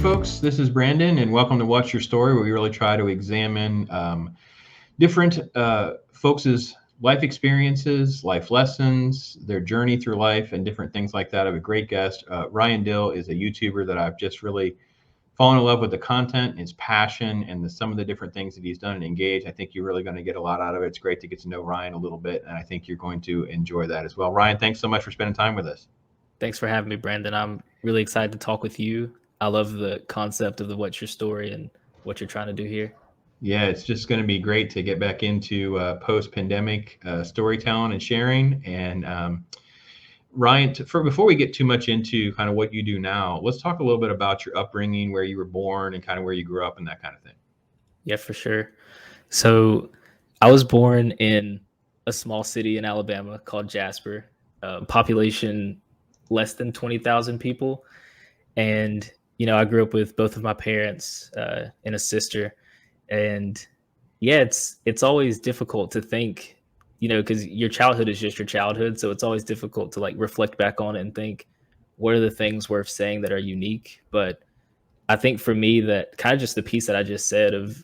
folks. This is Brandon, and welcome to What's Your Story, where we really try to examine different folks' life experiences, life lessons, their journey through life, and different things like that. I have a great guest. Ryan Dill is a YouTuber that I've just really fallen in love with the content, his passion, and some of the different things that he's done and engaged. I think you're really going to get a lot out of it. It's great to get to know Ryan a little bit, and I think you're going to enjoy that as well. Ryan, thanks so much for spending time with us. Thanks for having me, Brandon. I'm really excited to talk with you. I love the concept of the What's Your Story and what you're trying to do here. Yeah, it's just going to be great to get back into post-pandemic storytelling and sharing. And Ryan, before we get too much into kind of what you do now, let's talk a little bit about your upbringing, where you were born, and kind of where you grew up and that kind of thing. Yeah, for sure. So I was born in a small city in Alabama called Jasper, population less than 20,000 people. And, I grew up with both of my parents and a sister. And yeah, it's always difficult to think, because your childhood is just your childhood. So it's always difficult to like reflect back on it and think, what are the things worth saying that are unique? But I think for me, that kind of just the piece that I just said of,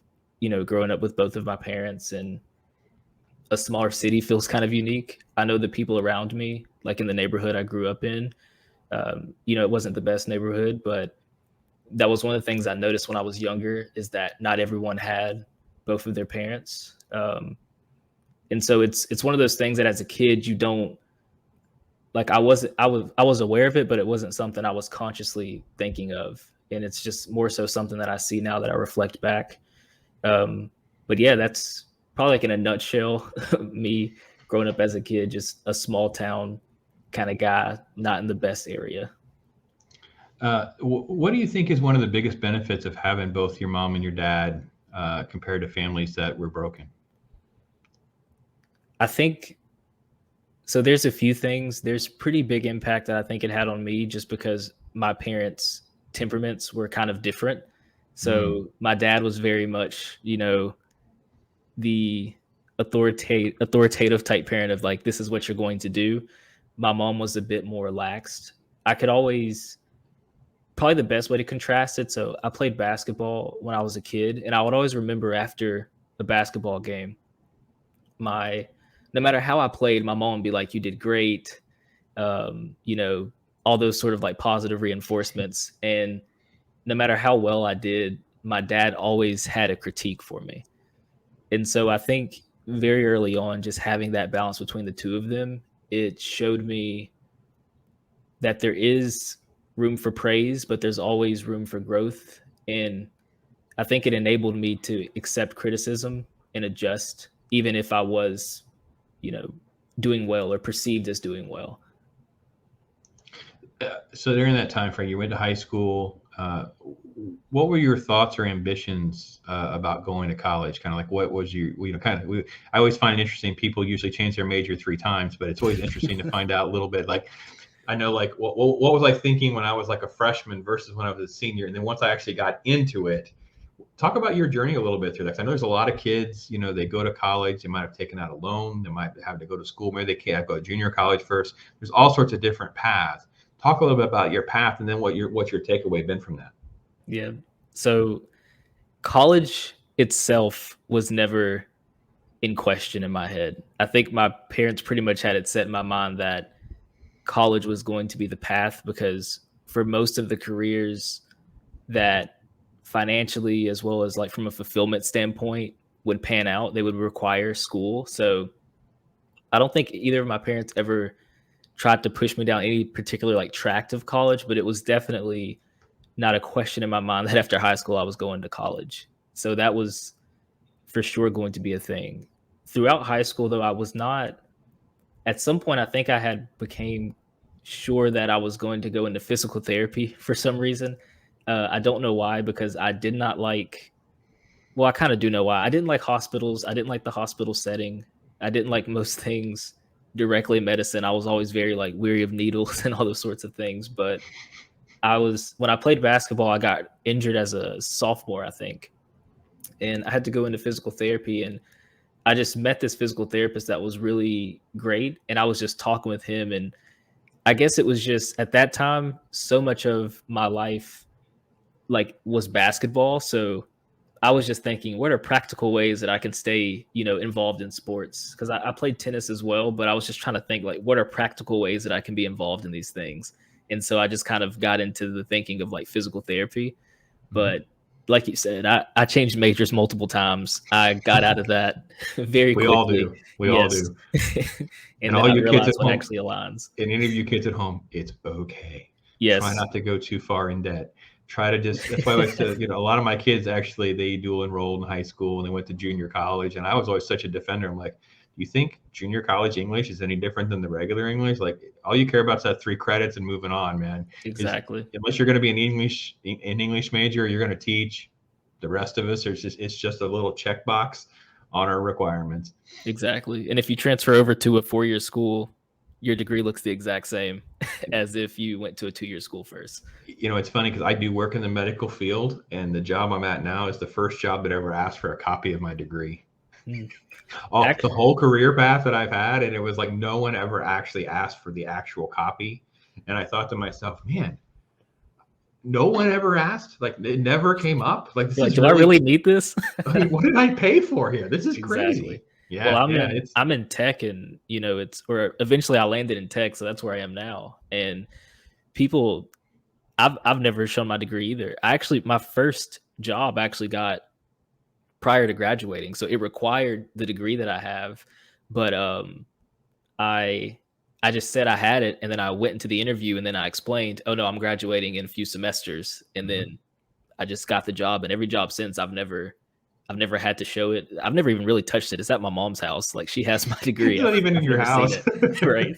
growing up with both of my parents in a smaller city feels kind of unique. I know the people around me, like in the neighborhood I grew up in, it wasn't the best neighborhood, but that was one of the things I noticed when I was younger, is that not everyone had both of their parents. And so it's one of those things that as a kid, you don't like, I was aware of it, but it wasn't something I was consciously thinking of. And it's just more so something that I see now that I reflect back. But yeah, that's probably like in a nutshell, me growing up as a kid, just a small town kind of guy, not in the best area. What do you think is one of the biggest benefits of having both your mom and your dad compared to families that were broken? I think so. There's a few things. There's pretty big impact that I think it had on me, just because my parents' temperaments were kind of different. So my dad was very much, the authoritative type parent of like, this is what you're going to do. My mom was a bit more relaxed. I could always, probably the best way to contrast it. So I played basketball when I was a kid, and I would always remember after a basketball game, no matter how I played, my mom would be like, you did great. All those sort of like positive reinforcements. And no matter how well I did, my dad always had a critique for me. And so I think very early on, just having that balance between the two of them, it showed me that there is room for praise, but there's always room for growth. And I think it enabled me to accept criticism and adjust, even if I was, doing well or perceived as doing well. So during that time frame, you went to high school. What were your thoughts or ambitions about going to college? Kind of like, what was your, I always find it interesting. People usually change their major 3 times, but it's always interesting to find out a little bit. Like, I know, like, what was I thinking when I was like a freshman versus when I was a senior? And then once I actually got into it, talk about your journey a little bit through that. 'Cause I know there's a lot of kids, they go to college, they might have taken out a loan, they might have to go to school, maybe they can't go to junior college first. There's all sorts of different paths. Talk a little bit about your path, and then what's your takeaway been from that? Yeah. So college itself was never in question in my head. I think my parents pretty much had it set in my mind that college was going to be the path, because for most of the careers that financially, as well as like from a fulfillment standpoint, would pan out, they would require school. So I don't think either of my parents ever tried to push me down any particular like tract of college, but it was definitely not a question in my mind that after high school I was going to college. So that was for sure going to be a thing. Throughout high school, though, I was not, at some point, I think I had became sure that I was going to go into physical therapy for some reason. I don't know why, because I did not like, well, I kind of do know why. I didn't like hospitals. I didn't like the hospital setting. I didn't like most things directly in medicine. I was always very like weary of needles and all those sorts of things. But when I played basketball, I got injured as a sophomore, I think. And I had to go into physical therapy, and I just met this physical therapist that was really great. And I was just talking with him. And I guess it was just at that time, so much of my life like was basketball. So I was just thinking, what are practical ways that I can stay, involved in sports? Because I played tennis as well, but I was just trying to think, like, what are practical ways that I can be involved in these things? And so I just kind of got into the thinking of like physical therapy. But like you said, I changed majors multiple times. I got out of that very We all quickly. do. We all Yes. do. And all then I you kids at realized what home, actually aligns. and any of you kids at home, it's okay. Try Yes. not to go too far in debt. Try to just, that's why I like to, a lot of my kids actually, they dual enrolled in high school and they went to junior college. And I was always such a defender. I'm like, do you think junior college English is any different than the regular English? Like, all you care about is that 3 credits and moving on, man. Exactly. Unless you're going to be an English major, you're going to teach. The rest of us, it's just a little checkbox on our requirements. Exactly. And if you transfer over to a 4-year school, your degree looks the exact same as if you went to a 2-year school first. It's funny because I do work in the medical field, and the job I'm at now is the first job that ever asked for a copy of my degree. The whole career path that I've had, and it was like no one ever actually asked for the actual copy. And I thought to myself, man, no one ever asked. Like, it never came up. Like, do I really need this? I mean, what did I pay for here? This is crazy. Yeah. Well, I'm in tech, and eventually I landed in tech, so that's where I am now. And people, I've never shown my degree either. My first job actually got prior to graduating, so it required the degree that I have. But I just said I had it, and then I went into the interview, and then I explained, oh no, I'm graduating in a few semesters, and then I just got the job. And every job since, I've never had to show it. I've never even really touched it. It's at my mom's house. Like, she has my degree. It's not even in your house, right?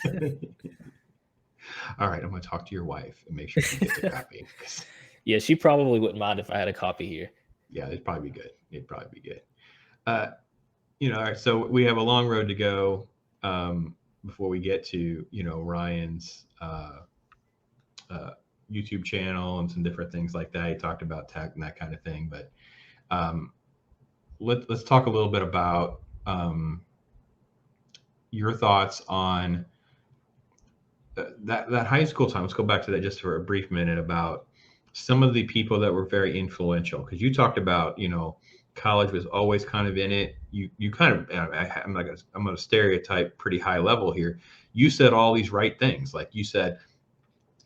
All right, I'm going to talk to your wife and make sure she gets a copy. Yeah, she probably wouldn't mind if I had a copy here. Yeah, it'd probably be good. All right, so we have a long road to go before we get to, Ryan's YouTube channel and some different things like that. He talked about tech and that kind of thing, but let's talk a little bit about your thoughts on that high school time. Let's go back to that just for a brief minute about some of the people that were very influential, because you talked about, college was always kind of in it. You kind of, I'm going to stereotype pretty high level here. You said all these right things. Like you said,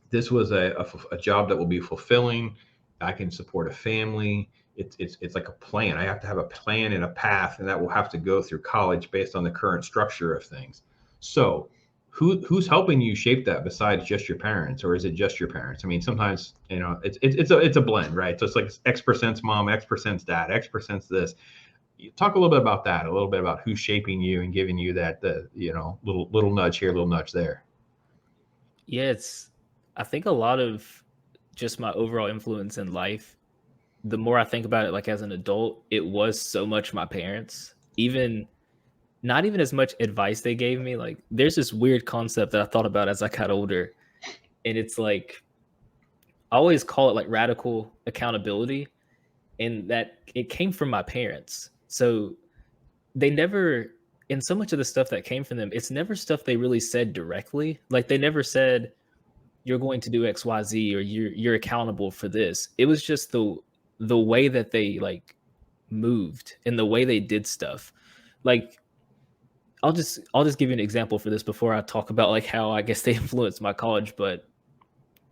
this was a job that will be fulfilling. I can support a family. It's like a plan. I have to have a plan and a path, and that will have to go through college based on the current structure of things. So who's helping you shape that besides just your parents, or is it just your parents? I mean, sometimes, it's a blend, right? So it's like X% mom, X% dad, X% this. You talk a little bit about that, a little bit about who's shaping you and giving you that, little nudge here, little nudge there. Yeah, I think a lot of just my overall influence in life, the more I think about it, like as an adult, it was so much my parents. Not even as much advice they gave me. Like, there's this weird concept that I thought about as I got older, and it's like, I always call it like radical accountability, and that it came from my parents. So they never, in so much of the stuff that came from them, it's never stuff they really said directly. Like, they never said, you're going to do XYZ, or you're accountable for this. It was just the way that they like moved and the way they did stuff. Like, I'll just give you an example for this before I talk about like how I guess they influenced my college. But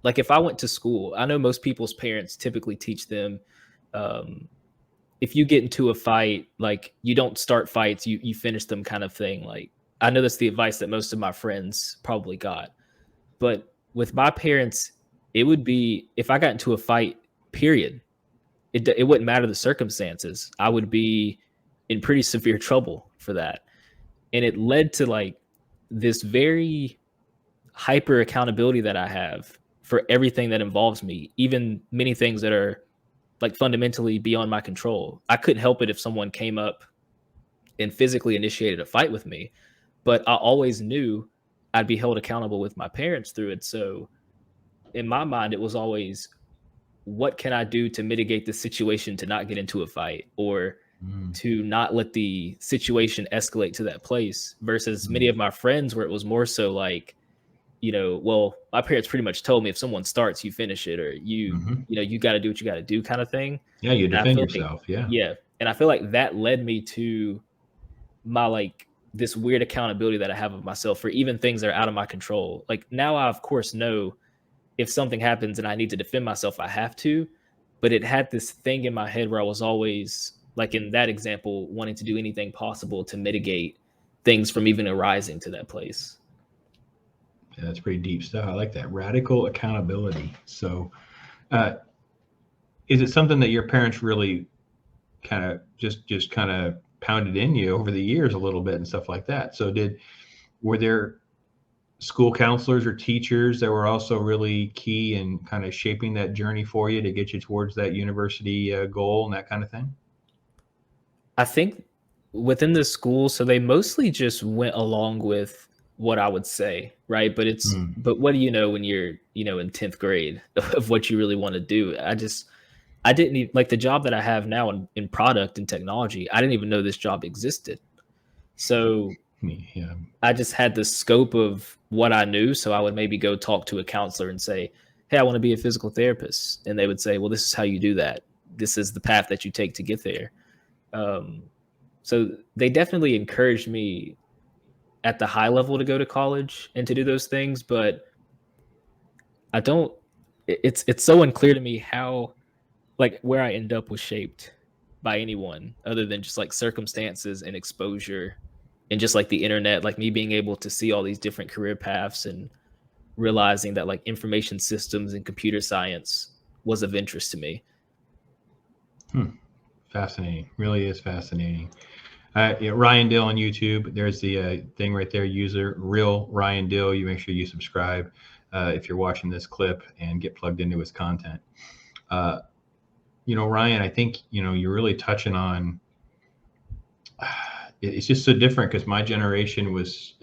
like, if I went to school, I know most people's parents typically teach them, if you get into a fight, like, you don't start fights, you finish them, kind of thing. Like, I know that's the advice that most of my friends probably got. But with my parents, it would be, if I got into a fight, period, it wouldn't matter the circumstances. I would be in pretty severe trouble for that. And it led to like this very hyper accountability that I have for everything that involves me, even many things that are like fundamentally beyond my control. I couldn't help it if someone came up and physically initiated a fight with me, but I always knew I'd be held accountable with my parents through it. So in my mind, it was always, what can I do to mitigate the situation to not get into a fight, or to not let the situation escalate to that place, versus many of my friends where it was more so like, well, my parents pretty much told me if someone starts, you finish it, or you got to do what you got to do kind of thing. Yeah, you And I defend feel like, yourself. Yeah. yeah. And I feel like that led me to my like this weird accountability that I have of myself for even things that are out of my control. Like now I of course know if something happens and I need to defend myself, I have to. But it had this thing in my head where I was always, like in that example, wanting to do anything possible to mitigate things from even arising to that place. Yeah, that's pretty deep stuff. I like that. Radical accountability. So, uh, is it something that your parents really kind of just kind of pounded in you over the years a little bit and stuff like that? So, were there school counselors or teachers that were also really key in kind of shaping that journey for you to get you towards that university goal and that kind of thing? I think within the school, so they mostly just went along with what I would say, right? Hmm. But what do you know when you're, in 10th grade of what you really want to do? I didn't even like the job that I have now in product and technology. I didn't even know this job existed. So Yeah. I just had the scope of what I knew. So I would maybe go talk to a counselor and say, hey, I want to be a physical therapist. And they would say, well, this is how you do that. This is the path that you take to get there. Um, so they definitely encouraged me at the high level to go to college and to do those things, but I don't. It's so unclear to me how like where I end up was shaped by anyone other than just like circumstances and exposure and just like the internet, like me being able to see all these different career paths and realizing that like information systems and computer science was of interest to me. Hmm. Fascinating. Really is fascinating. Yeah, Ryan Dill on YouTube. There's the thing right there. User real Ryan Dill. You make sure you subscribe if you're watching this clip and get plugged into his content. Uh, Ryan, I think you're really touching on. It's just so different because my generation was,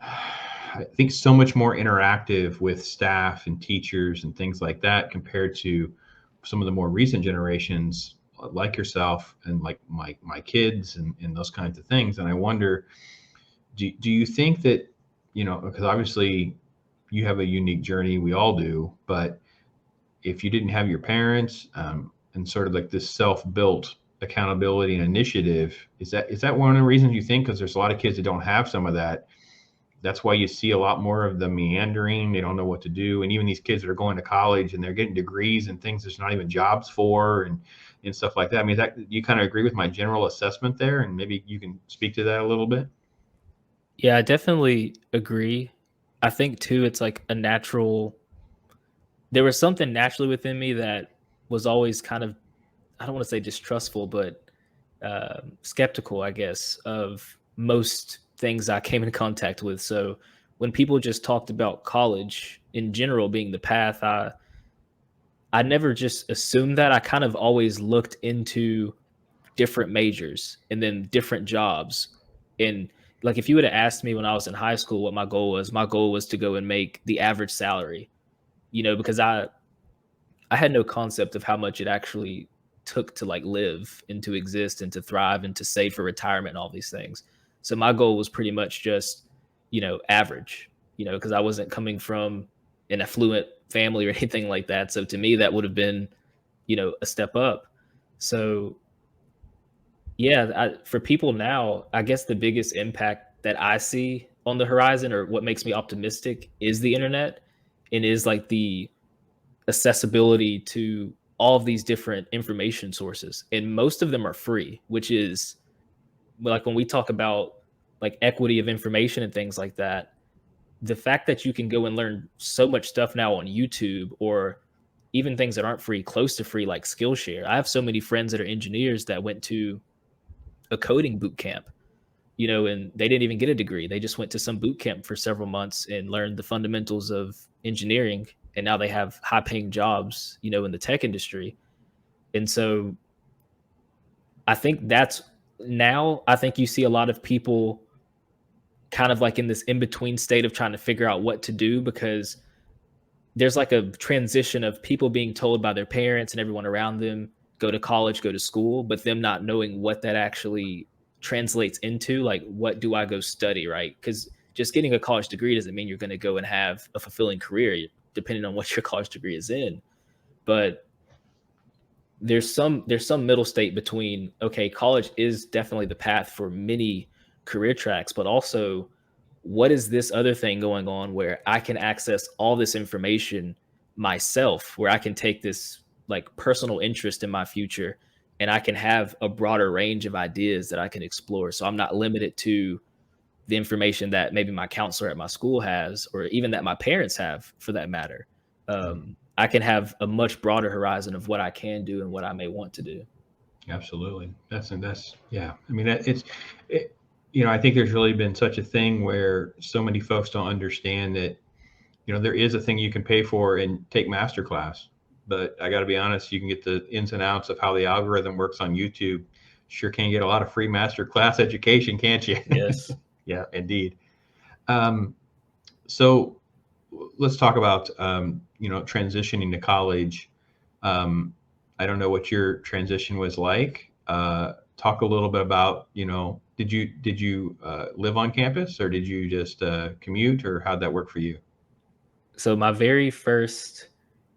I think, so much more interactive with staff and teachers and things like that compared to some of the more recent generations like yourself and like my kids and those kinds of things. And I wonder, do you think that, because obviously you have a unique journey, we all do, but if you didn't have your parents and sort of like this self-built accountability and initiative, is that one of the reasons you think? Because there's a lot of kids that don't have some of that. That's why you see a lot more of the meandering. They don't know what to do, and even these kids that are going to college and they're getting degrees and things there's not even jobs for and stuff like that. I mean, that you kind of agree with my general assessment there, and maybe you can speak to that a little bit. Yeah, I definitely agree. I think too, it's like a natural. There was something naturally within me that was always kind of, I don't want to say distrustful, but skeptical, I guess, of most things I came in contact with. So when people just talked about college in general being the path, I never just assumed that. I kind of always looked into different majors and then different jobs. And like if you would have asked me when I was in high school what my goal was to go and make the average salary, because I had no concept of how much it actually took to like live and to exist and to thrive and to save for retirement and all these things. So my goal was pretty much just, average, because I wasn't coming from an affluent family or anything like that. So to me, that would have been, a step up. So yeah, for people now, I guess the biggest impact that I see on the horizon or what makes me optimistic is the internet and is like the accessibility to all of these different information sources, and most of them are free, which is like when we talk about like equity of information and things like that, the fact that you can go and learn so much stuff now on YouTube or even things that aren't free, close to free, like Skillshare. I have so many friends that are engineers that went to a coding boot camp, and they didn't even get a degree. They just went to some boot camp for several months and learned the fundamentals of engineering. And now they have high paying jobs, in the tech industry. And so I think I think you see a lot of people kind of like in this in between state of trying to figure out what to do because there's like a transition of people being told by their parents and everyone around them, go to college, go to school, but them not knowing what that actually translates into. Like, what do I go study? Right. Because just getting a college degree doesn't mean you're going to go and have a fulfilling career, depending on what your college degree is in. But there's some middle state between, okay, college is definitely the path for many career tracks, but also what is this other thing going on where I can access all this information myself, where I can take this like personal interest in my future and I can have a broader range of ideas that I can explore. So I'm not limited to the information that maybe my counselor at my school has, or even that my parents have for that matter. I can have a much broader horizon of what I can do and what I may want to do. Absolutely. Yeah. I mean, I think there's really been such a thing where so many folks don't understand that, there is a thing you can pay for and take master class. But I got to be honest, you can get the ins and outs of how the algorithm works on YouTube. Sure can get a lot of free master class education, can't you? Yes. Yeah, indeed. So let's talk about, transitioning to college. I don't know what your transition was like. Talk a little bit about, did you live on campus, or did you just commute, or how'd that work for you? So my very first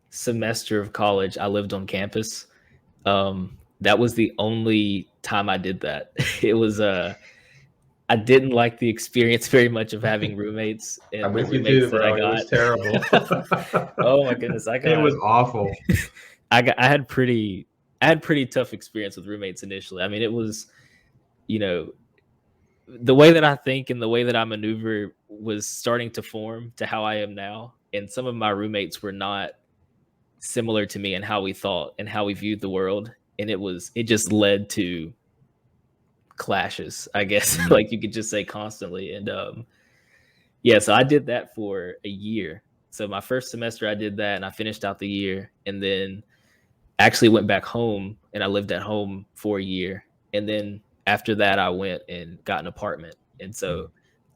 semester of college, I lived on campus. That was the only time I did that. It was I didn't like the experience very much of having roommates, I'm and the with you roommates too, that I bro. It got. was terrible. Oh my goodness, It was awful. I had pretty tough experience with roommates initially. I mean, it was, you know, the way that I think and the way that I maneuver was starting to form to how I am now. And some of my roommates were not similar to me in how we thought and how we viewed the world. And it just led to clashes, I guess, like you could just say constantly. And yeah, so I did that for a year. So my first semester I did that and I finished out the year, and then actually went back home and I lived at home for a year. And then after that I went and got an apartment. And so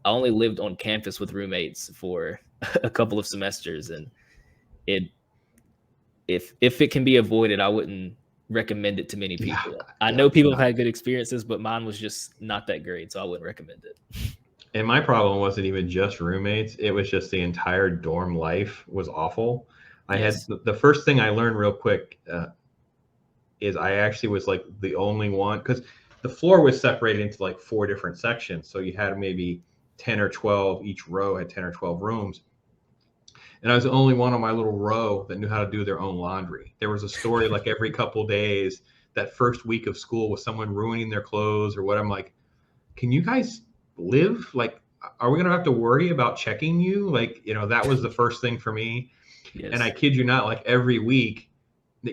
I only lived on campus with roommates for a couple of semesters, and it if it can be avoided, I wouldn't recommend it to many people. Yeah, I yeah, know it's people have not. had good experiences, but mine was just not that great, so I wouldn't recommend it. And my problem wasn't even just roommates. It was just the entire dorm life was awful. I had Yes. the first thing I learned real quick is I actually was like the only one, because the floor was separated into like 4 different sections. So you had maybe 10 or 12, each row had 10 or 12 rooms. And I was the only one on my little row that knew how to do their own laundry. There was a story like every couple days, that first week of school, with someone ruining their clothes or what. I'm like, can you guys live? Like, are we going to have to worry about checking you? Like, that was the first thing for me. And I Yes. kid you not, like every week,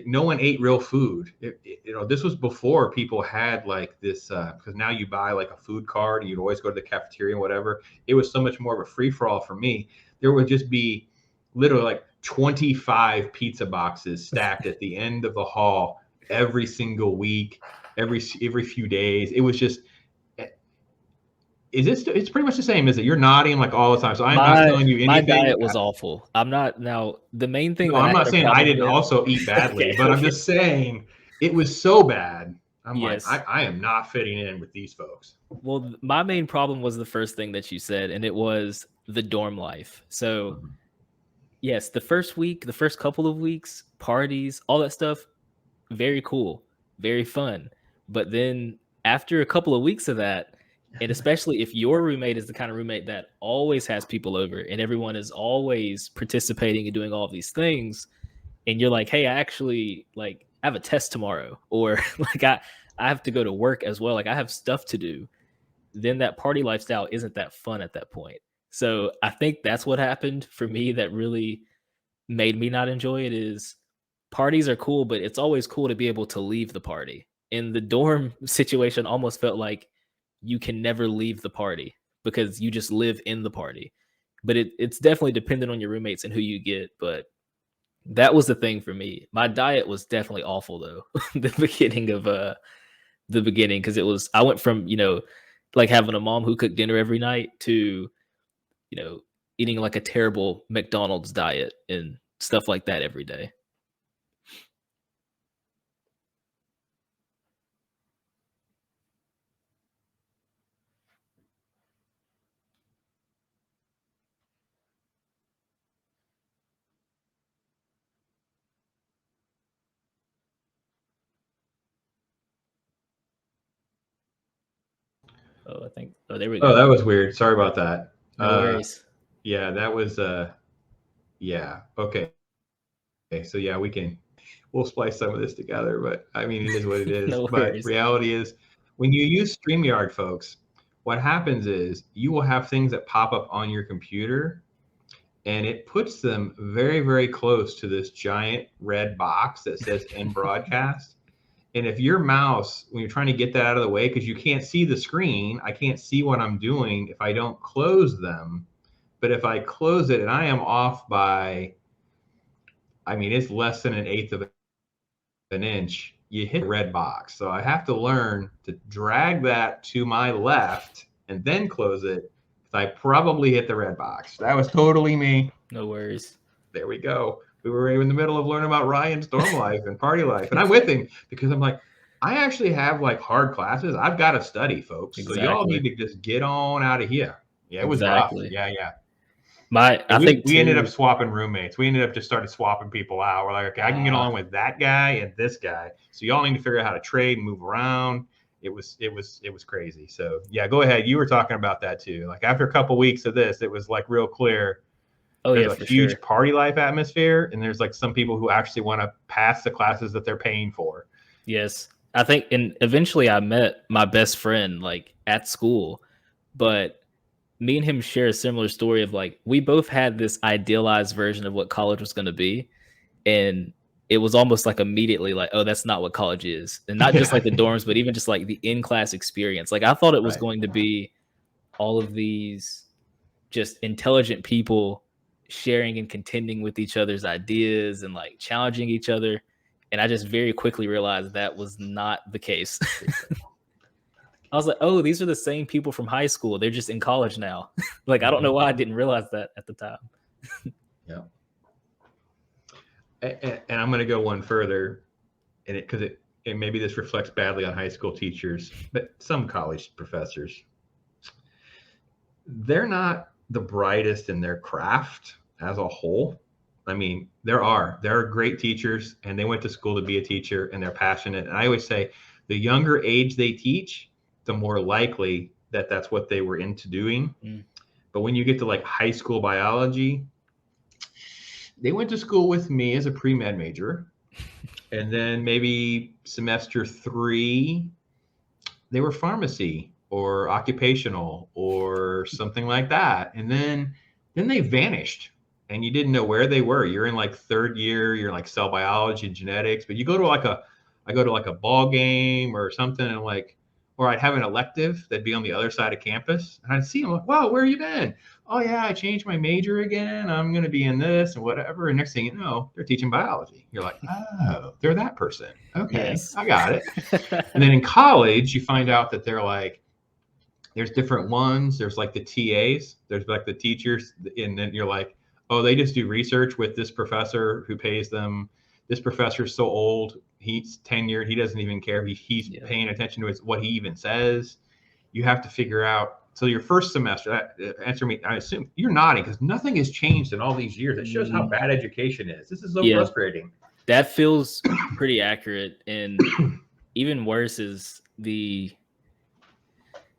no one ate real food. This was before people had like this, because now you buy like a food card and you'd always go to the cafeteria and whatever. It was so much more of a free for all for me. There would just be literally like 25 pizza boxes stacked at the end of the hall every single week, every few days. It was just, it's pretty much the same, is it? You're nodding like all the time. So I'm not My telling you my anything. diet was awful. I'm not now the main thing No, that I I'm not had a saying I problem didn't with. also eat badly, Okay, but I'm okay. just saying it was so bad. I'm like, Yes. I am not fitting in with these folks. Well, my main problem was the first thing that you said, and it was the dorm life. So, yes, the first week, the first couple of weeks, parties, all that stuff, very cool, very fun. But then after a couple of weeks of that, and especially if your roommate is the kind of roommate that always has people over and everyone is always participating and doing all of these things, and you're like, hey, I actually like I have a test tomorrow, or like I have to go to work as well. Like I have stuff to do, then that party lifestyle isn't that fun at that point. So I think that's what happened for me that really made me not enjoy it. Is parties are cool, but it's always cool to be able to leave the party. In the dorm situation almost felt like you can never leave the party because you just live in the party. But it's definitely dependent on your roommates and who you get. But that was the thing for me. My diet was definitely awful though. The beginning, because it was I went from, like having a mom who cooked dinner every night to, you know, eating like a terrible McDonald's diet and stuff like that every day. Oh, I think. Oh, there we Oh, go. that was weird. Sorry about that. No worries. Yeah, that was yeah. Okay. So yeah, we'll splice some of this together, but I mean it is what it is. No But worries. reality is when you use StreamYard, folks, what happens is you will have things that pop up on your computer and it puts them very, very close to this giant red box that says end broadcast. And if your mouse, when you're trying to get that out of the way, because you can't see the screen, I can't see what I'm doing if I don't close them. But if I close it and I am off by, I mean, it's less than an eighth of an inch, you hit the red box. So I have to learn to drag that to my left and then close it. I probably hit the red box. That was totally me. No worries. There we go. We were in the middle of learning about Ryan's dorm life and party life. And I'm with him because I'm like, I actually have like hard classes. I've got to study, folks. Exactly. So y'all need to just get on out of here. Yeah, it was rough. Yeah. I think we ended up swapping roommates. We ended up just started swapping people out. We're like, okay, I can get along with that guy and this guy. So y'all need to figure out how to trade and move around. It was crazy. So yeah, go ahead. You were talking about that too. Like after a couple of weeks of this, it was like real clear. Oh, there's a huge party life atmosphere, and there's like some people who actually want to pass the classes that they're paying for. Yes. I think, and eventually I met my best friend like at school, but me and him share a similar story of like, we both had this idealized version of what college was going to be. And it was almost like immediately like, oh, that's not what college is. And not just like the dorms, but even just like the in-class experience. Like I thought it was going to be all of these just intelligent people sharing and contending with each other's ideas and like challenging each other. And I just very quickly realized that was not the case. I was like, oh, these are the same people from high school. They're just in college now. Like, I don't know why I didn't realize that at the time. Yeah. And I'm going to go one further, and because maybe this reflects badly on high school teachers, but some college professors, they're not the brightest in their craft as a whole. I mean, there are great teachers, and they went to school to be a teacher, and they're passionate. And I always say, the younger age they teach, the more likely that that's what they were into doing. But when you get to like high school biology, they went to school with me as a pre-med major. And then maybe semester 3, they were pharmacy or occupational or something like that. And then they vanished and you didn't know where they were. You're in like third year, you're in like cell biology and genetics, but you go to I go to like a ball game or something, and like, or I'd have an elective that'd be on the other side of campus, and I'd see them like, wow, where have you been? Oh yeah, I changed my major again. I'm going to be in this and whatever. And next thing you know, they're teaching biology. You're like, oh, they're that person. Okay, yes. I got it. And then in college, you find out that they're like, there's different ones. There's like the TAs. There's like the teachers. And then you're like, oh, they just do research with this professor who pays them. This professor's so old. He's tenured. He doesn't even care. He's paying attention to what he even says. You have to figure out. So your first semester, answer me, I assume you're nodding because nothing has changed in all these years. It shows how bad education is. This is so frustrating. That feels pretty accurate. And even worse is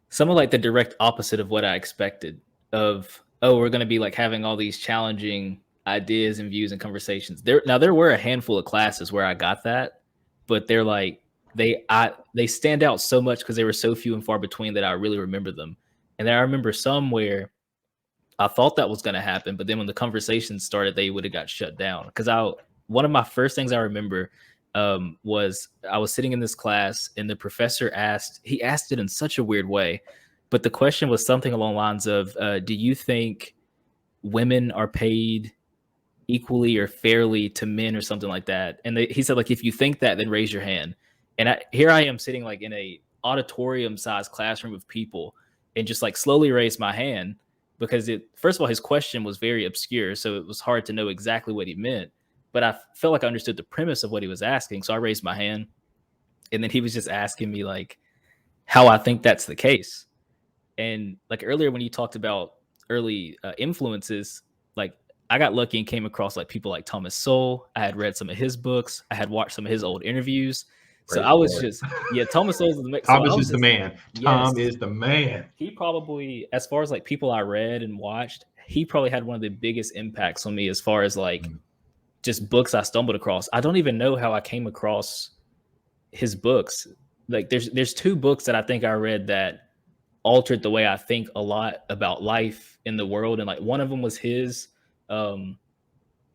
some of like the direct opposite of what I expected of, oh, we're going to be like having all these challenging ideas and views and conversations. There were a handful of classes where I got that, but they're like, they stand out so much because they were so few and far between that I really remember them. And then I remember some where I thought that was going to happen, but then when the conversation started, they would have got shut down. Because one of my first things I remember was I was sitting in this class and the professor asked it in such a weird way, but the question was something along the lines of, do you think women are paid equally or fairly to men or something like that? And he said, like, if you think that, then raise your hand. And here I am sitting like in a auditorium sized classroom of people and just like slowly raised my hand because first of all, his question was very obscure. So it was hard to know exactly what he meant, but I felt like I understood the premise of what he was asking. So I raised my hand and then he was just asking me like how I think that's the case. And like earlier when you talked about early influences, like I got lucky and came across like people like Thomas Sowell. I had read some of his books. I had watched some of his old interviews. So Praise I the was Lord. just, yeah, Thomas Sowell's the so I Thomas was is the just, man. yes, Tom is the man. he probably, as far as like people I read and watched, he probably had one of the biggest impacts on me as far as like Mm. just books I stumbled across. I don't even know how I came across his books. Like there's two books that I think I read that altered the way I think a lot about life in the world, and like one of them was his. Um,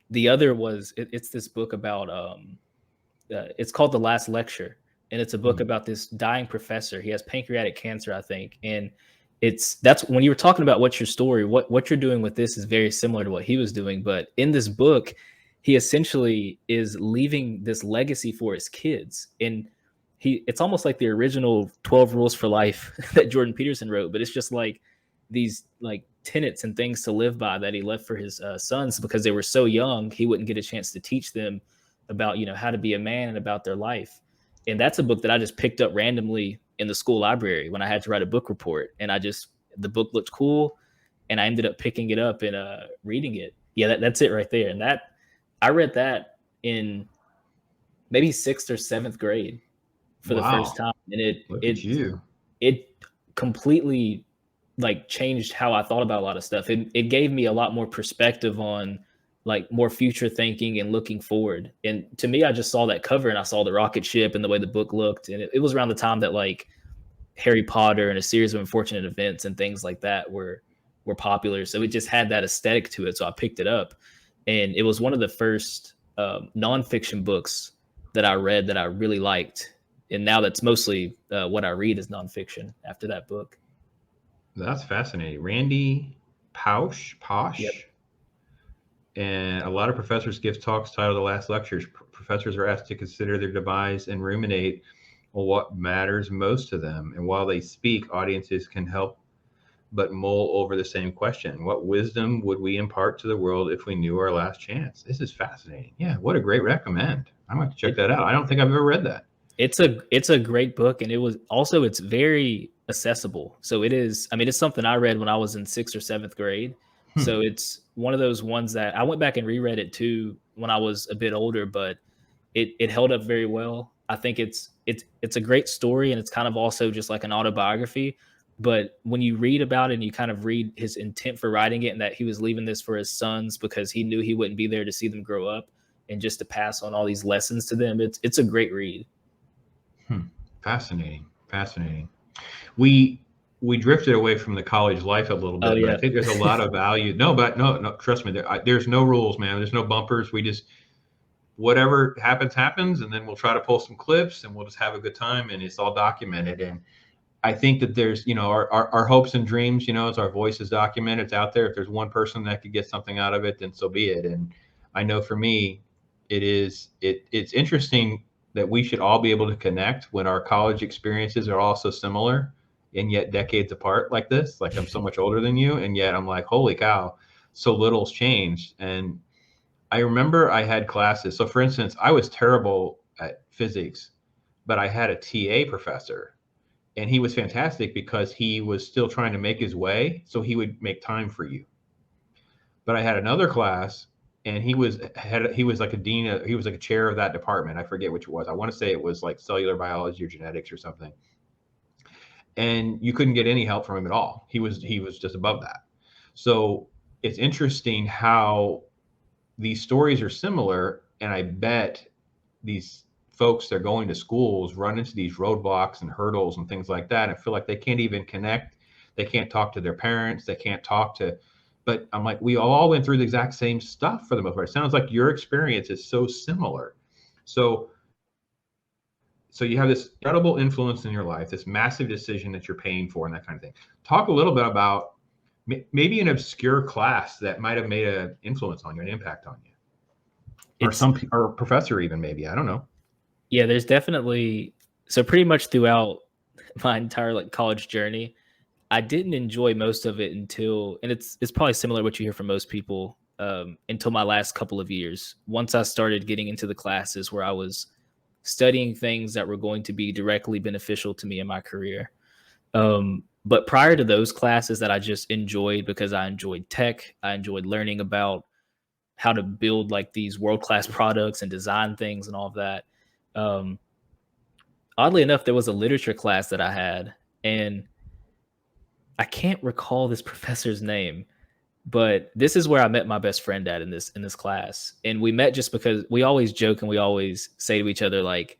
the other was it's this book about it's called The Last Lecture, and it's a book Mm. about this dying professor. He has pancreatic cancer, I think, and that's when you were talking about what's your story. What you're doing with this is very similar to what he was doing, but in this book, he essentially is leaving this legacy for his kids, and it's almost like the original 12 Rules for Life that Jordan Peterson wrote, but it's just like these like tenets and things to live by that he left for his sons because they were so young he wouldn't get a chance to teach them about how to be a man and about their life. And that's a book that I just picked up randomly in the school library when I had to write a book report, and the book looked cool and I ended up picking it up and reading it. Yeah, that's it right there. And that I read that in maybe 6th or 7th grade for the first Wow. time, and Look at you. it completely like changed how I thought about a lot of stuff. It gave me a lot more perspective on like more future thinking and looking forward. And to me, I just saw that cover and I saw the rocket ship and the way the book looked. And it was around the time that like Harry Potter and a series of unfortunate events and things like that were popular. So it just had that aesthetic to it. So I picked it up, and it was one of the first nonfiction books that I read that I really liked. And now that's mostly what I read is nonfiction after that book. That's fascinating. Randy Posh. Yep. And a lot of professors give talks titled The Last Lectures. Professors are asked to consider their demise and ruminate on what matters most to them. And while they speak, audiences can help but mull over the same question. What wisdom would we impart to the world if we knew our last chance? This is fascinating. Yeah, what a great recommend. I'm going to check that out. I don't think I've ever read that. It's a great book, and it's very accessible. So it is, I mean, it's something I read when I was in 6th or 7th grade. Hmm. So it's one of those ones that I went back and reread it too when I was a bit older, but it held up very well. I think it's a great story, and it's kind of also just like an autobiography. But when you read about it and you kind of read his intent for writing it, and that he was leaving this for his sons because he knew he wouldn't be there to see them grow up and just to pass on all these lessons to them, it's a great read. Fascinating. We drifted away from the college life a little Oh bit, but I yeah. think there's a lot of value. No, but no, trust me, there's no rules, man. There's no bumpers. We just whatever happens, and then we'll try to pull some clips, and we'll just have a good time, and it's all documented. And I think that there's, our hopes and dreams, as our voice is documented, it's out there. If there's one person that could get something out of it, then so be it. And I know for me, it's interesting that we should all be able to connect when our college experiences are all so similar and yet decades apart like this. Like I'm so much older than you, and yet I'm like, holy cow, so little's changed. And I remember I had classes. So for instance, I was terrible at physics, but I had a TA professor, and he was fantastic because he was still trying to make his way. So he would make time for you. But I had another class, and he was like a dean. He was like a chair of that department. I forget which it was. I want to say it was like cellular biology or genetics or something. And you couldn't get any help from him at all. He was just above that. So it's interesting how these stories are similar, and I bet these folks that are going to schools run into these roadblocks and hurdles and things like that and feel like they can't even connect. They can't talk to their parents. They can't talk to, but I'm like, we all went through the exact same stuff for the most part. It sounds like your experience is so similar. So you have this incredible influence in your life, this massive decision that you're paying for and that kind of thing. Talk a little bit about maybe an obscure class that might have made an influence on you, an impact on you, or professor even, maybe, I don't know. Yeah, there's definitely, so pretty much throughout my entire like college journey, I didn't enjoy most of it until, and it's probably similar to what you hear from most people, until my last couple of years. Once I started getting into the classes where I was studying things that were going to be directly beneficial to me in my career. But prior to those classes that I just enjoyed because I enjoyed tech, I enjoyed learning about how to build like these world-class products and design things and all of that. Um, oddly enough, there was a literature class that I had, and I can't recall this professor's name, but this is where I met my best friend at in this class. And we met just because we always joke and we always say to each other, like,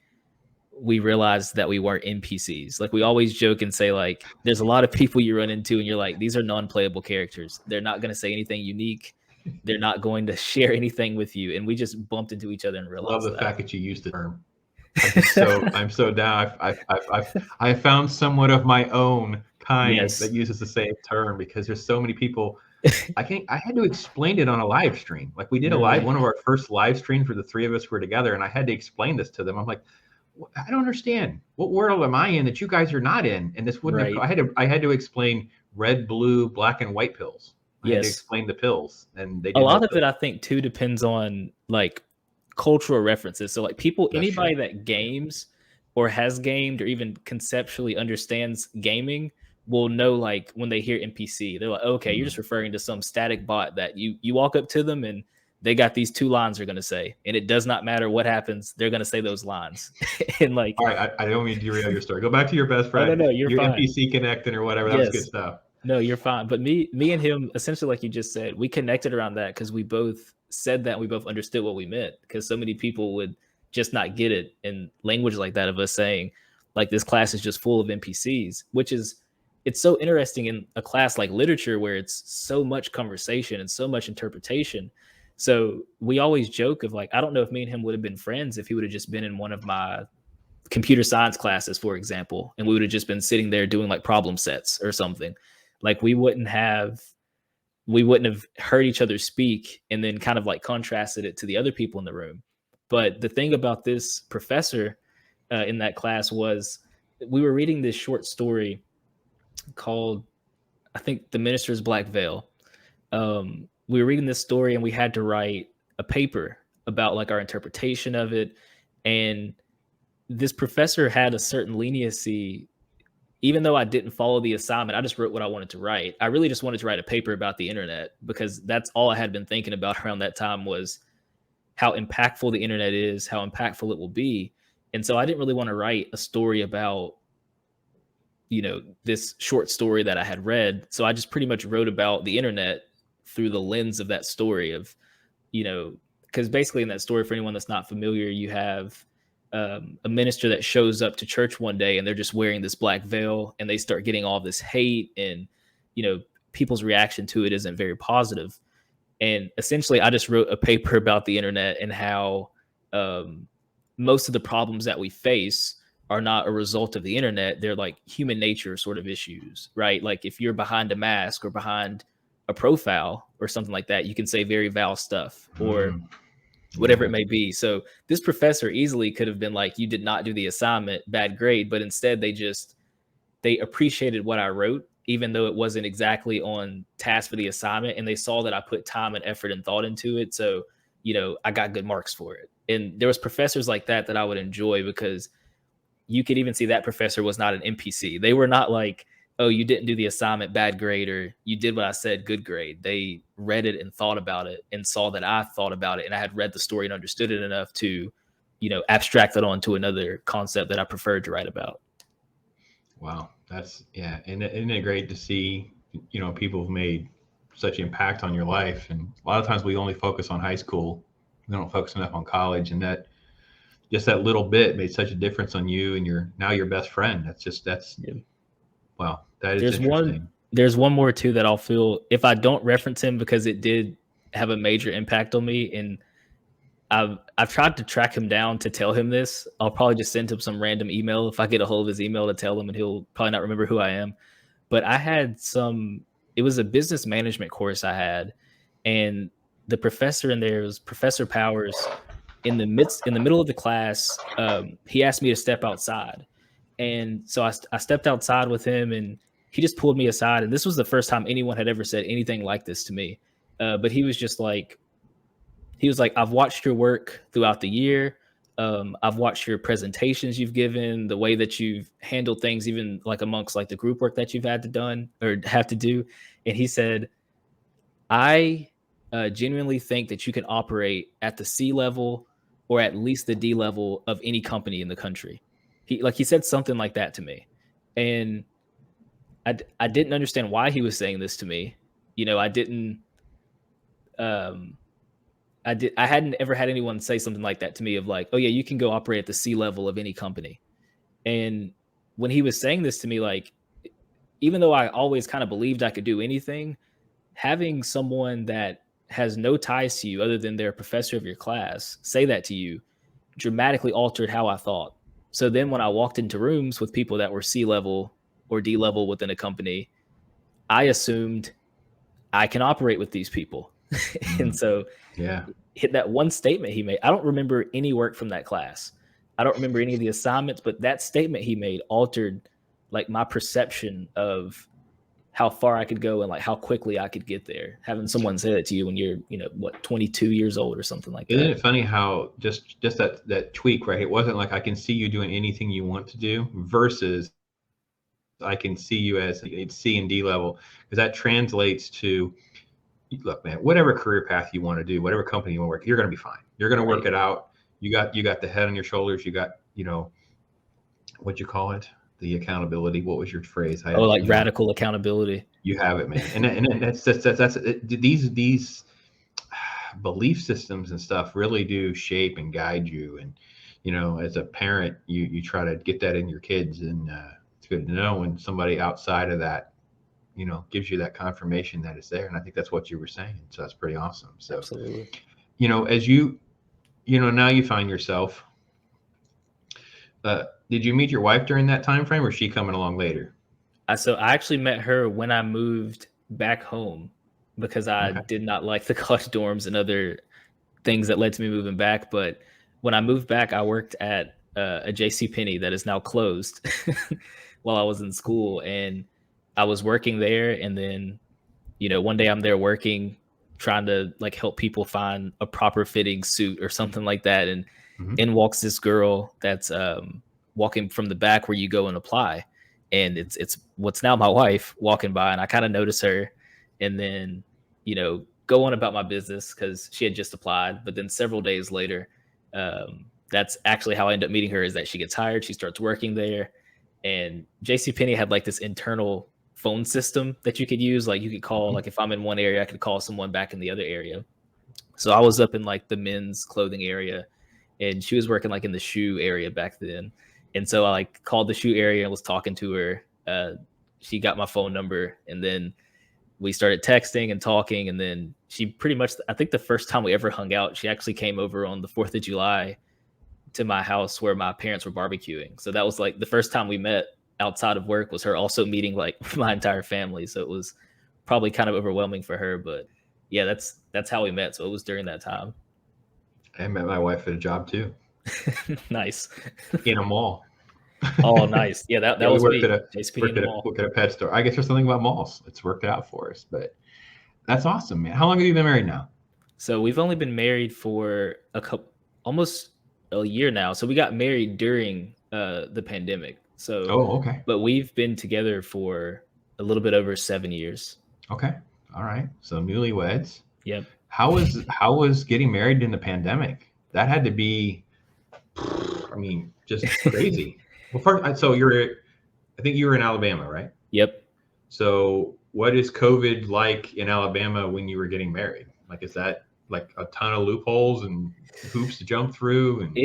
we realized that we weren't NPCs. Like, we always joke and say, like, there's a lot of people you run into and you're like, these are non-playable characters. They're not going to say anything unique. They're not going to share anything with you. And we just bumped into each other and Love realized the that. fact that you used the term. I'm so down. I've found somewhat of my own kind Yes. that uses the same term, because there's so many people. I had to explain it on a live stream. Like, we did one of our first live streams where the three of us were together, and I had to explain this to them. I'm like, I don't understand. What world am I in that you guys are not in? And this wouldn't have. Right. I had to explain red, blue, black, and white pills. I had to Yes. explain the pills, and they A didn't know lot of pills. it, I think, too, depends on like cultural references. So, like, anybody that games or has gamed or even conceptually understands gaming will know, like, when they hear NPC, they're like, okay, you're just referring to some static bot that you walk up to them and they got these two lines they're going to say, and it does not matter what happens, they're going to say those lines. And like, all right, I don't mean to derail your story. Go back to your best friend, no, you're your fine. NPC connecting or whatever. That was good Yes. stuff. No, you're fine. But me and him, essentially, like you just said, we connected around that because we both said that and we both understood what we meant, because so many people would just not get it in language like that, of us saying, like, this class is just full of NPCs, which is, it's so interesting in a class like literature where it's so much conversation and so much interpretation. So we always joke of, like, I don't know if me and him would have been friends if he would have just been in one of my computer science classes, for example, and we would have just been sitting there doing like problem sets or something. Like, we wouldn't have heard each other speak and then kind of like contrasted it to the other people in the room. But the thing about this professor in that class was, we were reading this short story called, I think, The Minister's Black Veil. We were reading this story and we had to write a paper about like our interpretation of it. And this professor had a certain leniency. Even though I didn't follow the assignment, I just wrote what I wanted to write. I really just wanted to write a paper about the internet, because that's all I had been thinking about around that time, was how impactful the internet is, how impactful it will be. And so I didn't really want to write a story about, this short story that I had read. So I just pretty much wrote about the internet through the lens of that story of, because basically in that story, for anyone that's not familiar, you have a minister that shows up to church one day and they're just wearing this black veil, and they start getting all this hate, and people's reaction to it isn't very positive. And essentially I just wrote a paper about the internet and how most of the problems that we face are not a result of the internet. They're like human nature sort of issues, right? Like, if you're behind a mask or behind a profile or something like that, you can say very vile stuff, or whatever it may be. So this professor easily could have been like, you did not do the assignment, bad grade. But instead they appreciated what I wrote, even though it wasn't exactly on task for the assignment. And they saw that I put time and effort and thought into it. So, I got good marks for it. And there was professors like that I would enjoy, because you could even see that professor was not an NPC. They were not like, oh, you didn't do the assignment, bad grade, or you did what I said, good grade. They read it and thought about it and saw that I thought about it and I had read the story and understood it enough to, abstract it onto another concept that I preferred to write about. Wow. Isn't it great to see, people have made such impact on your life. And a lot of times we only focus on high school. We don't focus enough on college, and that little bit made such a difference on you and now your best friend. Wow, that is interesting. There's one more too that I'll feel if I don't reference him, because it did have a major impact on me. And I've tried to track him down to tell him this. I'll probably just send him some random email if I get a hold of his email to tell him, and he'll probably not remember who I am. But it was a business management course I had, and the professor in there was Professor Powers. In the middle of the class, he asked me to step outside. And so I stepped outside with him, and he just pulled me aside. And this was the first time anyone had ever said anything like this to me. But he was like, I've watched your work throughout the year. I've watched your presentations you've given, the way that you've handled things, even like amongst like the group work that you've had to have to do. And he said, I genuinely think that you can operate at the C level or at least the D level of any company in the country. He said something like that to me, and I didn't understand why he was saying this to me. You know, I didn't um I hadn't ever had anyone say something like that to me of like, oh yeah, you can go operate at the C level of any company. And when he was saying this to me, like, even though I always kind of believed I could do anything, having someone that has no ties to you other than they're a professor of your class say that to you dramatically altered how I thought. So then when I walked into rooms with people that were C level or D level within a company, I assumed I can operate with these people. And so Yeah. hit that one statement he made. I don't remember any work from that class. I don't remember any of the assignments, but that statement he made altered like my perception of how far I could go and like how quickly I could get there. Having someone say that to you when you're, 22 years old or something like that. Isn't it funny how just that tweak, right? It wasn't like I can see you doing anything you want to do versus I can see you as C and D level, because that translates to, look, man, whatever career path you want to do, whatever company you want to work, you're going to be fine. You're going to work it out. You got the head on your shoulders. You got, what'd you call it? The accountability. What was your phrase? Radical accountability. You have it, man. And that's these belief systems and stuff really do shape and guide you. And, as a parent, you try to get that in your kids, and it's good to know when somebody outside of that, gives you that confirmation that it's there. And I think that's what you were saying. So that's pretty awesome. So, absolutely. As now you find yourself, did you meet your wife during that time frame, or is she coming along later? So I actually met her when I moved back home, because I did not like the college dorms and other things that led to me moving back. But when I moved back, I worked at a JCPenney that is now closed while I was in school. And I was working there. And then, one day I'm there working, trying to like help people find a proper fitting suit or something like that. And in walks this girl that's walking from the back where you go and apply. And it's what's now my wife walking by, and I kind of notice her, and then, go on about my business because she had just applied. But then several days later, that's actually how I end up meeting her, is that she gets hired. She starts working there. And JCPenney had like this internal phone system that you could use. Like you could call, like if I'm in one area, I could call someone back in the other area. So I was up in like the men's clothing area, and she was working like in the shoe area back then. And so I like called the shoe area and was talking to her. She got my phone number, and then we started texting and talking. And then she pretty much, I think the first time we ever hung out, she actually came over on the 4th of July to my house where my parents were barbecuing. So that was like the first time we met outside of work, was her also meeting like my entire family. So it was probably kind of overwhelming for her, but yeah, that's how we met. So it was during that time. I met my wife at a job too. Nice. In a mall. Oh, nice. Yeah, that was worked me. At a pet store. I guess there's something about malls. It's worked out for us, but that's awesome, man. How long have you been married now? So we've only been married for almost a year now. So we got married during the pandemic. So, okay. But we've been together for a little bit over 7 years. Okay. All right. So newlyweds. Yep. How was getting married in the pandemic? That had to be, just crazy. Well, first, I think you were in Alabama, right? Yep. So what is COVID like in Alabama when you were getting married? Like, is that like a ton of loopholes and hoops to jump through? And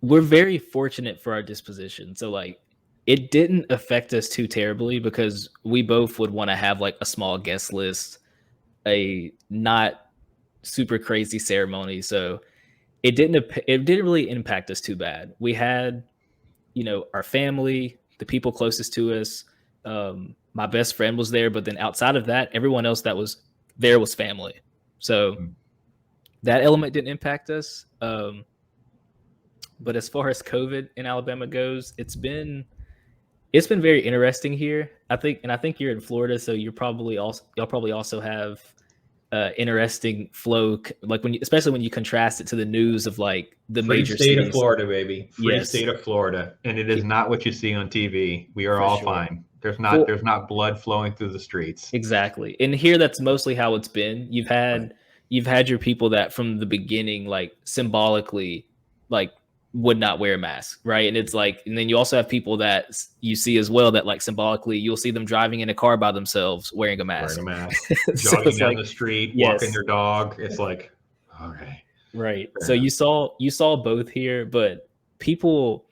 we're very fortunate for our disposition. So like, it didn't affect us too terribly, because we both would want to have like a small guest list, a not super crazy ceremony. So it didn't really impact us too bad. We had, our family, the people closest to us. My best friend was there, but then outside of that, everyone else that was there was family. So that element didn't impact us. But as far as COVID in Alabama goes, it's been very interesting here. I think you're in Florida, so y'all probably also have interesting flow, like especially when you contrast it to the news of like the major state cities. Of Florida, baby. Free state of Florida, and it is not what you see on TV. We are all fine. There's not blood flowing through the streets. Exactly, and here that's mostly how it's been. You've had your people that from the beginning, like symbolically, like would not wear a mask, right? And it's like, and then you also have people that you see as well that like symbolically you'll see them driving in a car by themselves wearing a Wearing mask. a mask, So jogging it's down like, the street, walking yes, their dog. It's like, okay, right. fair So enough. you saw both here, but people,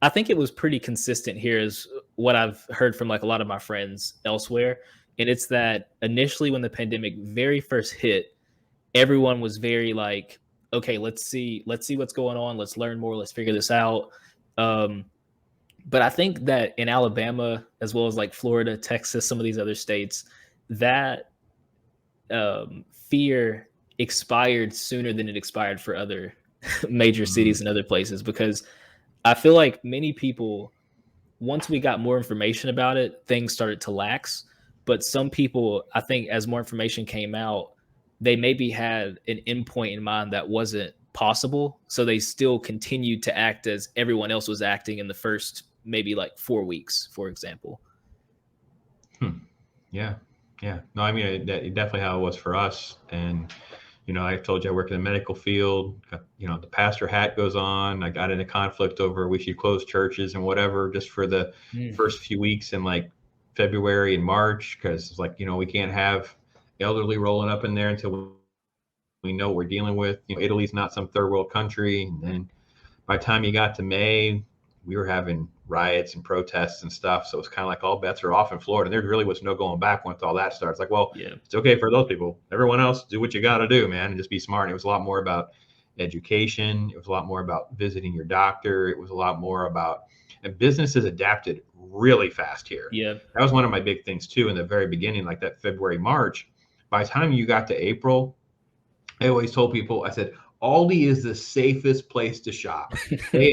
I think it was pretty consistent here is what I've heard from like a lot of my friends elsewhere. And it's that initially when the pandemic very first hit, everyone was very like, okay, let's see what's going on, let's learn more, let's figure this out. um but I think that in Alabama as well as like Florida, Texas, some of these other states, that fear expired sooner than it expired for other major Mhm. cities and other places, because I feel like many people, once we got more information about it, things started to lax. But some people, I think, as more information came out, they maybe had an endpoint in mind that wasn't possible. So they still continued to act as everyone else was acting in the first maybe like 4 weeks, for example. Hmm. Yeah, yeah. No, I mean, definitely how it was for us. And I told you I work in the medical field. The pastor hat goes on. I got in a conflict over we should close churches and whatever just for the Mm. first few weeks in like February and March, because it's like we can't have elderly rolling up in there until we know what we're dealing with. Italy's not some third world country. And then by the time you got to May, we were having riots and protests and stuff. So it's kind of like all bets are off in Florida. And there really was no going back once all that starts. Like, well, Yeah. it's okay for those people. Everyone else, do what you got to do, man, and just be smart. And it was a lot more about education. It was a lot more about visiting your doctor. It was a lot more about, and businesses adapted really fast here. Yeah. That was one of my big things too in the very beginning, like that February, March. By the time you got to April, I always told people, I said, Aldi is the safest place to shop. They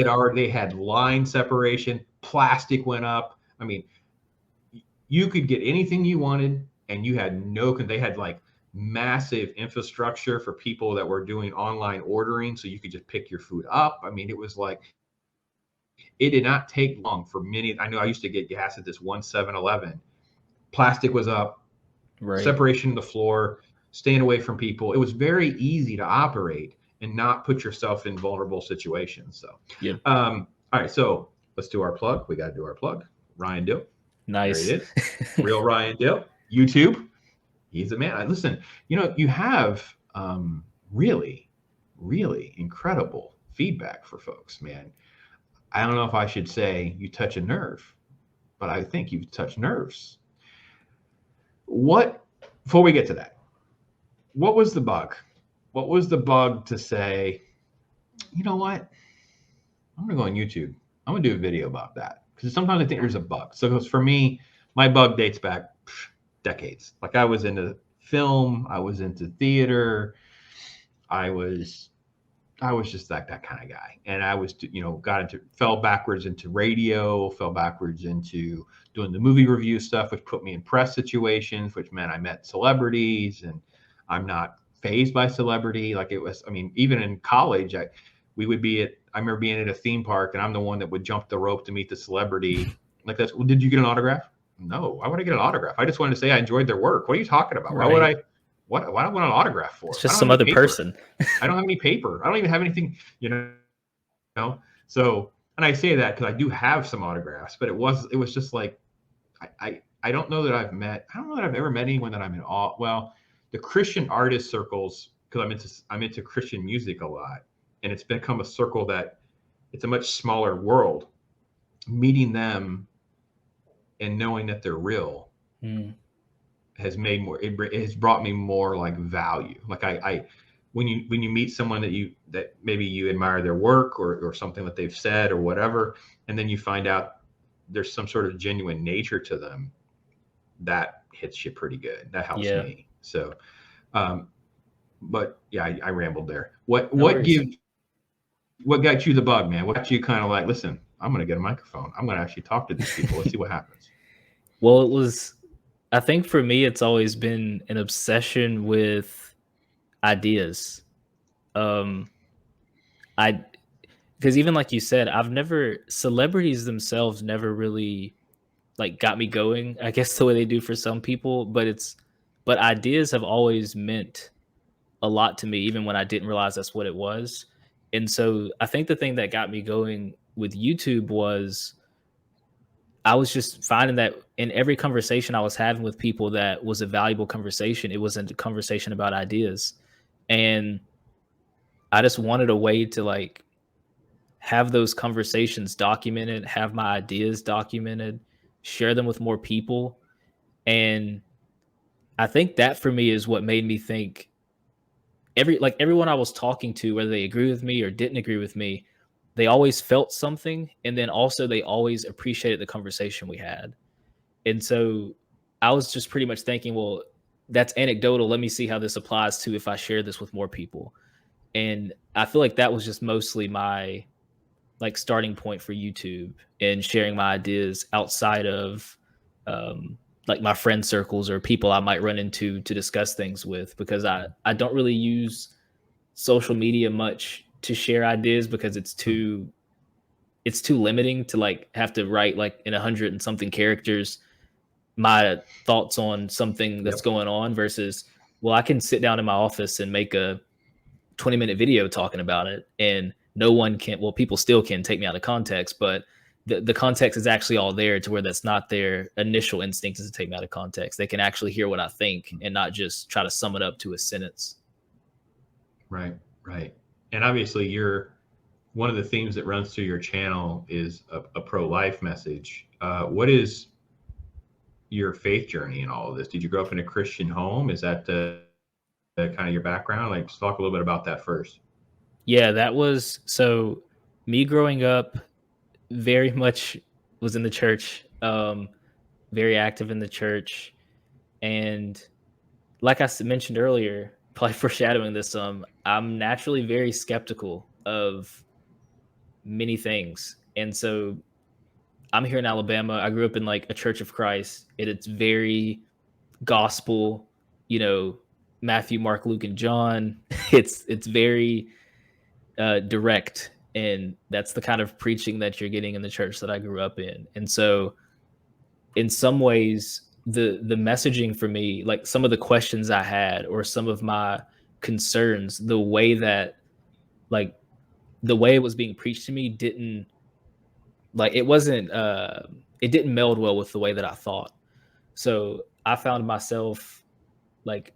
had line separation, plastic went up. I mean, you could get anything you wanted, and you had they had like massive infrastructure for people that were doing online ordering, so you could just pick your food up. I mean, it was like, it did not take long for many. I know I used to get gas at this one 7-Eleven. Plastic was up, Right. separation of the floor, staying away from people. It was very easy to operate and not put yourself in vulnerable situations. So, Yeah. All right. So let's do our plug. We got to do our plug. Ryan Dill. There he Nice. is. Real Ryan Dill. YouTube. He's a man. Listen, you have really, really incredible feedback for folks, man. I don't know if I should say you touch a nerve, but I think you've touched nerves. Before we get to that, what was the bug? What was the bug to say, you know what? I'm going to go on YouTube. I'm going to do a video about that. Because sometimes I think there's a bug. So for me, my bug dates back decades. Like I was into film, I was into theater, I was just that kind of guy. And I was, fell backwards into radio, fell backwards into doing the movie review stuff, which put me in press situations, which meant I met celebrities, and I'm not phased by celebrity. Like it was, I mean, even in college, I remember being at a theme park, and I'm the one that would jump the rope to meet the celebrity. Like well, did you get an autograph? No, why would I get an autograph? I just wanted to say I enjoyed their work. What are you talking about? Why would Right. why do I want an autograph for? It's I just don't some have other any paper. person. I don't have any paper. I don't even have anything, So, and I say that because I do have some autographs, but it was just like, I don't know that I don't know that I've ever met anyone that I'm in awe. Well, the Christian artist circles, because I'm into Christian music a lot, and it's become a circle that it's a much smaller world. Meeting them and knowing that they're real has made more. It has brought me more like value. Like when you meet someone that maybe you admire their work or something that they've said or whatever, and then you find out there's some sort of genuine nature to them, that hits you pretty good. That helps Yeah. me. So, but yeah, I rambled there. What No worries. what got you the bug, man? What got you kind of like, listen, I'm going to get a microphone. I'm going to actually talk to these people. Let's see what happens. Well, I think for me, it's always been an obsession with ideas. Because even like you said, celebrities themselves never really like got me going, I guess the way they do for some people, but ideas have always meant a lot to me, even when I didn't realize that's what it was. And so I think the thing that got me going with YouTube was I was just finding that in every conversation I was having with people that was a valuable conversation, it was a conversation about ideas. And I just wanted a way to like have those conversations documented, have my ideas documented, share them with more people. And I think that for me is what made me think everyone I was talking to, whether they agree with me or didn't agree with me, they always felt something. And then also they always appreciated the conversation we had. And so I was just pretty much thinking, well, that's anecdotal. Let me see how this applies to if I share this with more people. And I feel like that was just mostly my like starting point for YouTube and sharing my ideas outside of um, like my friend circles or people I might run into to discuss things with, because I don't really use social media much to share ideas because it's too limiting to like have to write like in 100 and something characters my thoughts on something that's Yep. going on versus, well, I can sit down in my office and make a 20-minute video talking about it, and no one can, well, people still can take me out of context, but the context is actually all there to where that's not their initial instinct is to take me out of context. They can actually hear what I think and not just try to sum it up to a sentence. Right. Right. And obviously, one of the themes that runs through your channel is a pro-life message. What is your faith journey in all of this? Did you grow up in a Christian home? Is that kind of your background? Like, just talk a little bit about that first. Yeah, that was so me growing up very much was in the church, very active in the church. And like mentioned earlier, probably foreshadowing this some, I'm naturally very skeptical of many things. And so I'm here in Alabama. I grew up in like a Church of Christ. It's very gospel, Matthew, Mark, Luke, and John. It's very direct, and that's the kind of preaching that you're getting in the church that I grew up in. And so in some ways the messaging for me, like some of the questions I had or some of my concerns, the way it was being preached to me didn't like it didn't meld well with the way that I thought. So I found myself, like,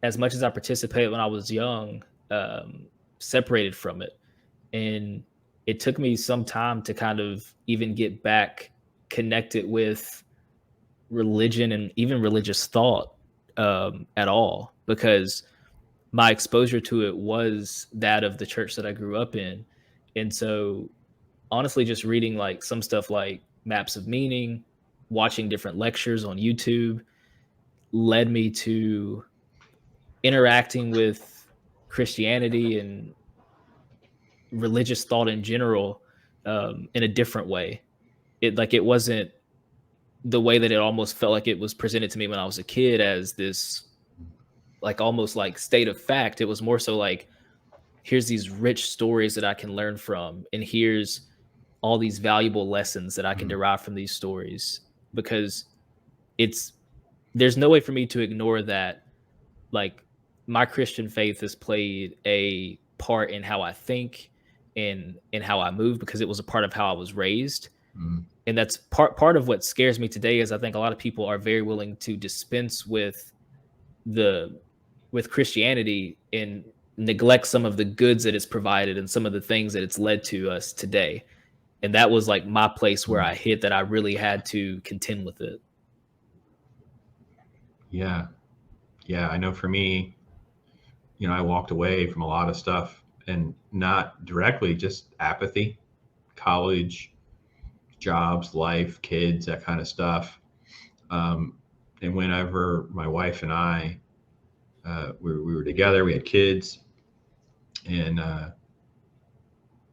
as much as I participated when I was young, separated from it. And it took me some time to kind of even get back connected with religion and even religious thought at all, because my exposure to it was that of the church that I grew up in. And so honestly, just reading like some stuff like Maps of Meaning, watching different lectures on YouTube led me to interacting with Christianity and religious thought in general in a different way. It wasn't the way that it almost felt like it was presented to me when I was a kid as this like almost like state of fact. It was more so like, here's these rich stories that I can learn from, and here's all these valuable lessons that I can derive from these stories, because there's no way for me to ignore that. Like, my Christian faith has played a part in how I think and how I move, because it was a part of how I was raised. Mm-hmm. And that's part of what scares me today is I think a lot of people are very willing to dispense with Christianity and neglect some of the goods that it's provided and some of the things that it's led to us today. And that was like my place where I hit that I really had to contend with it. Yeah. Yeah. I know for me, I walked away from a lot of stuff, and not directly, just apathy, college, jobs, life, kids, that kind of stuff. And whenever my wife and I, we were together, we had kids, and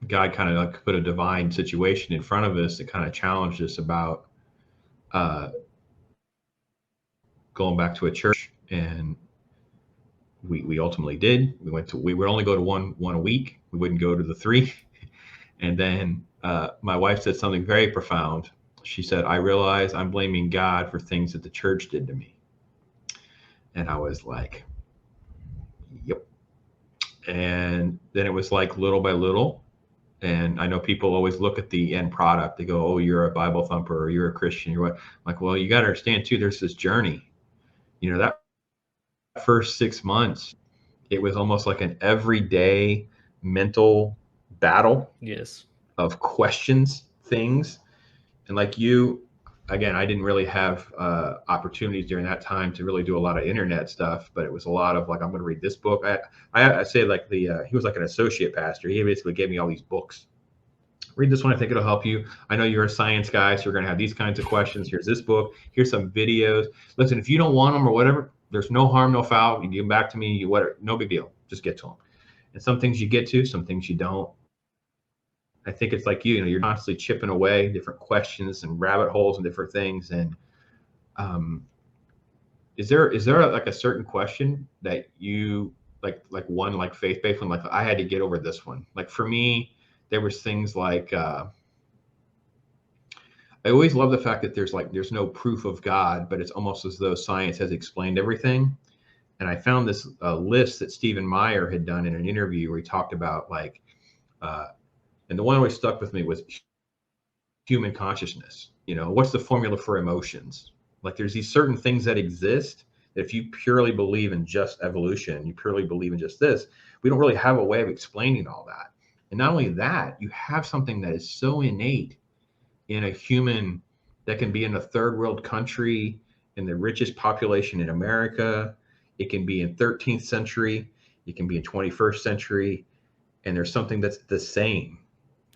God kind of like put a divine situation in front of us that kind of challenged us about going back to a church. And we ultimately did. We would only go to one a week. We wouldn't go to the three. And then my wife said something very profound. She said, "I realize I'm blaming God for things that the church did to me." And I was like, yep. And then it was like little by little. And I know people always look at the end product. They go, "Oh, you're a Bible thumper, or you're a Christian." You're what? I'm like, well, you got to understand too. There's this journey. That first 6 months, it was almost like an everyday mental battle Yes. of questions, things. And like you, again, I didn't really have opportunities during that time to really do a lot of internet stuff, but it was a lot of like, I'm going to read this book. I say like he was like an associate pastor. He basically gave me all these books. Read this one. I think it'll help you. I know you're a science guy, so you're going to have these kinds of questions. Here's this book. Here's some videos. Listen, if you don't want them or whatever, there's no harm, no foul. You give them back to me. You whatever, no big deal. Just get to them. And some things you get to, some things you don't. I think it's like you're constantly chipping away different questions and rabbit holes and different things. And is there like a certain question that you like one like faith-based one, like I had to get over this one? Like for me, there was things like I always love the fact that there's no proof of God, but it's almost as though science has explained everything. And I found this list that Stephen Meyer had done in an interview where he talked about like and the one that always stuck with me was human consciousness. What's the formula for emotions? Like there's these certain things that exist that if you purely believe in just evolution, you purely believe in just this, we don't really have a way of explaining all that. And not only that, you have something that is so innate in a human that can be in a third world country, in the richest population in America. It can be in 13th century. It can be in 21st century. And there's something that's the same.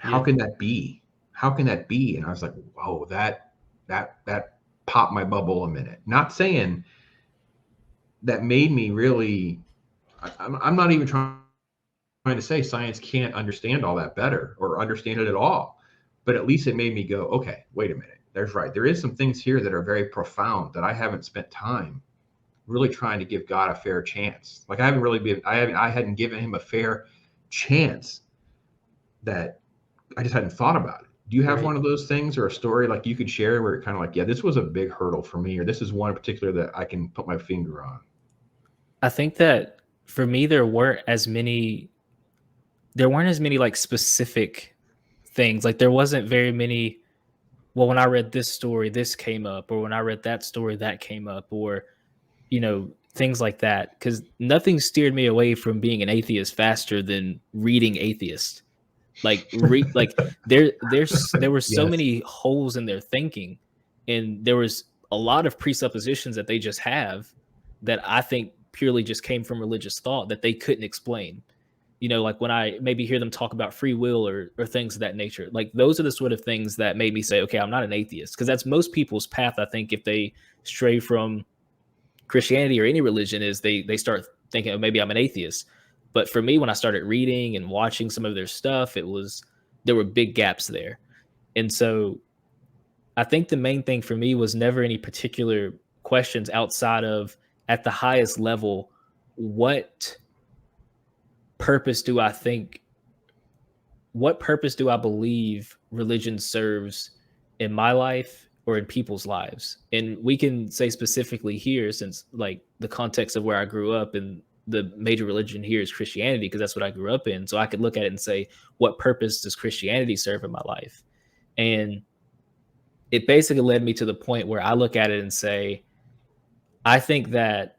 How can that be? How can that be? And I was like, whoa, that popped my bubble a minute. Not saying that made me really, I'm not even trying to say science can't understand all that better or understand it at all. But at least it made me go, okay, wait a minute. There is some things here that are very profound that I haven't spent time really trying to give God a fair chance. Like I hadn't given him a fair chance that I just hadn't thought about it. Do you have one of those things or a story like you could share where it kind of like, yeah, this was a big hurdle for me, or this is one in particular that I can put my finger on? I think that for me, there weren't as many like specific things. Like there wasn't very many, well, when I read this story, this came up, or when I read that story, that came up, or, things like that. Because nothing steered me away from being an atheist faster than reading atheist. Like there were so Yes. many holes in their thinking, and there was a lot of presuppositions that they just have that I think purely just came from religious thought that they couldn't explain. Like when I maybe hear them talk about free will or things of that nature, like those are the sort of things that made me say, okay, I'm not an atheist, because that's most people's path. I think if they stray from Christianity or any religion, is they start thinking, oh, maybe I'm an atheist. But for me, when I started reading and watching some of their stuff, there were big gaps there. And so I think the main thing for me was never any particular questions outside of, at the highest level, what purpose do I believe religion serves in my life or in people's lives? And we can say specifically here, since like the context of where I grew up, and the major religion here is Christianity, because that's what I grew up in. So I could look at it and say, what purpose does Christianity serve in my life? And it basically led me to the point where I look at it and say, I think that,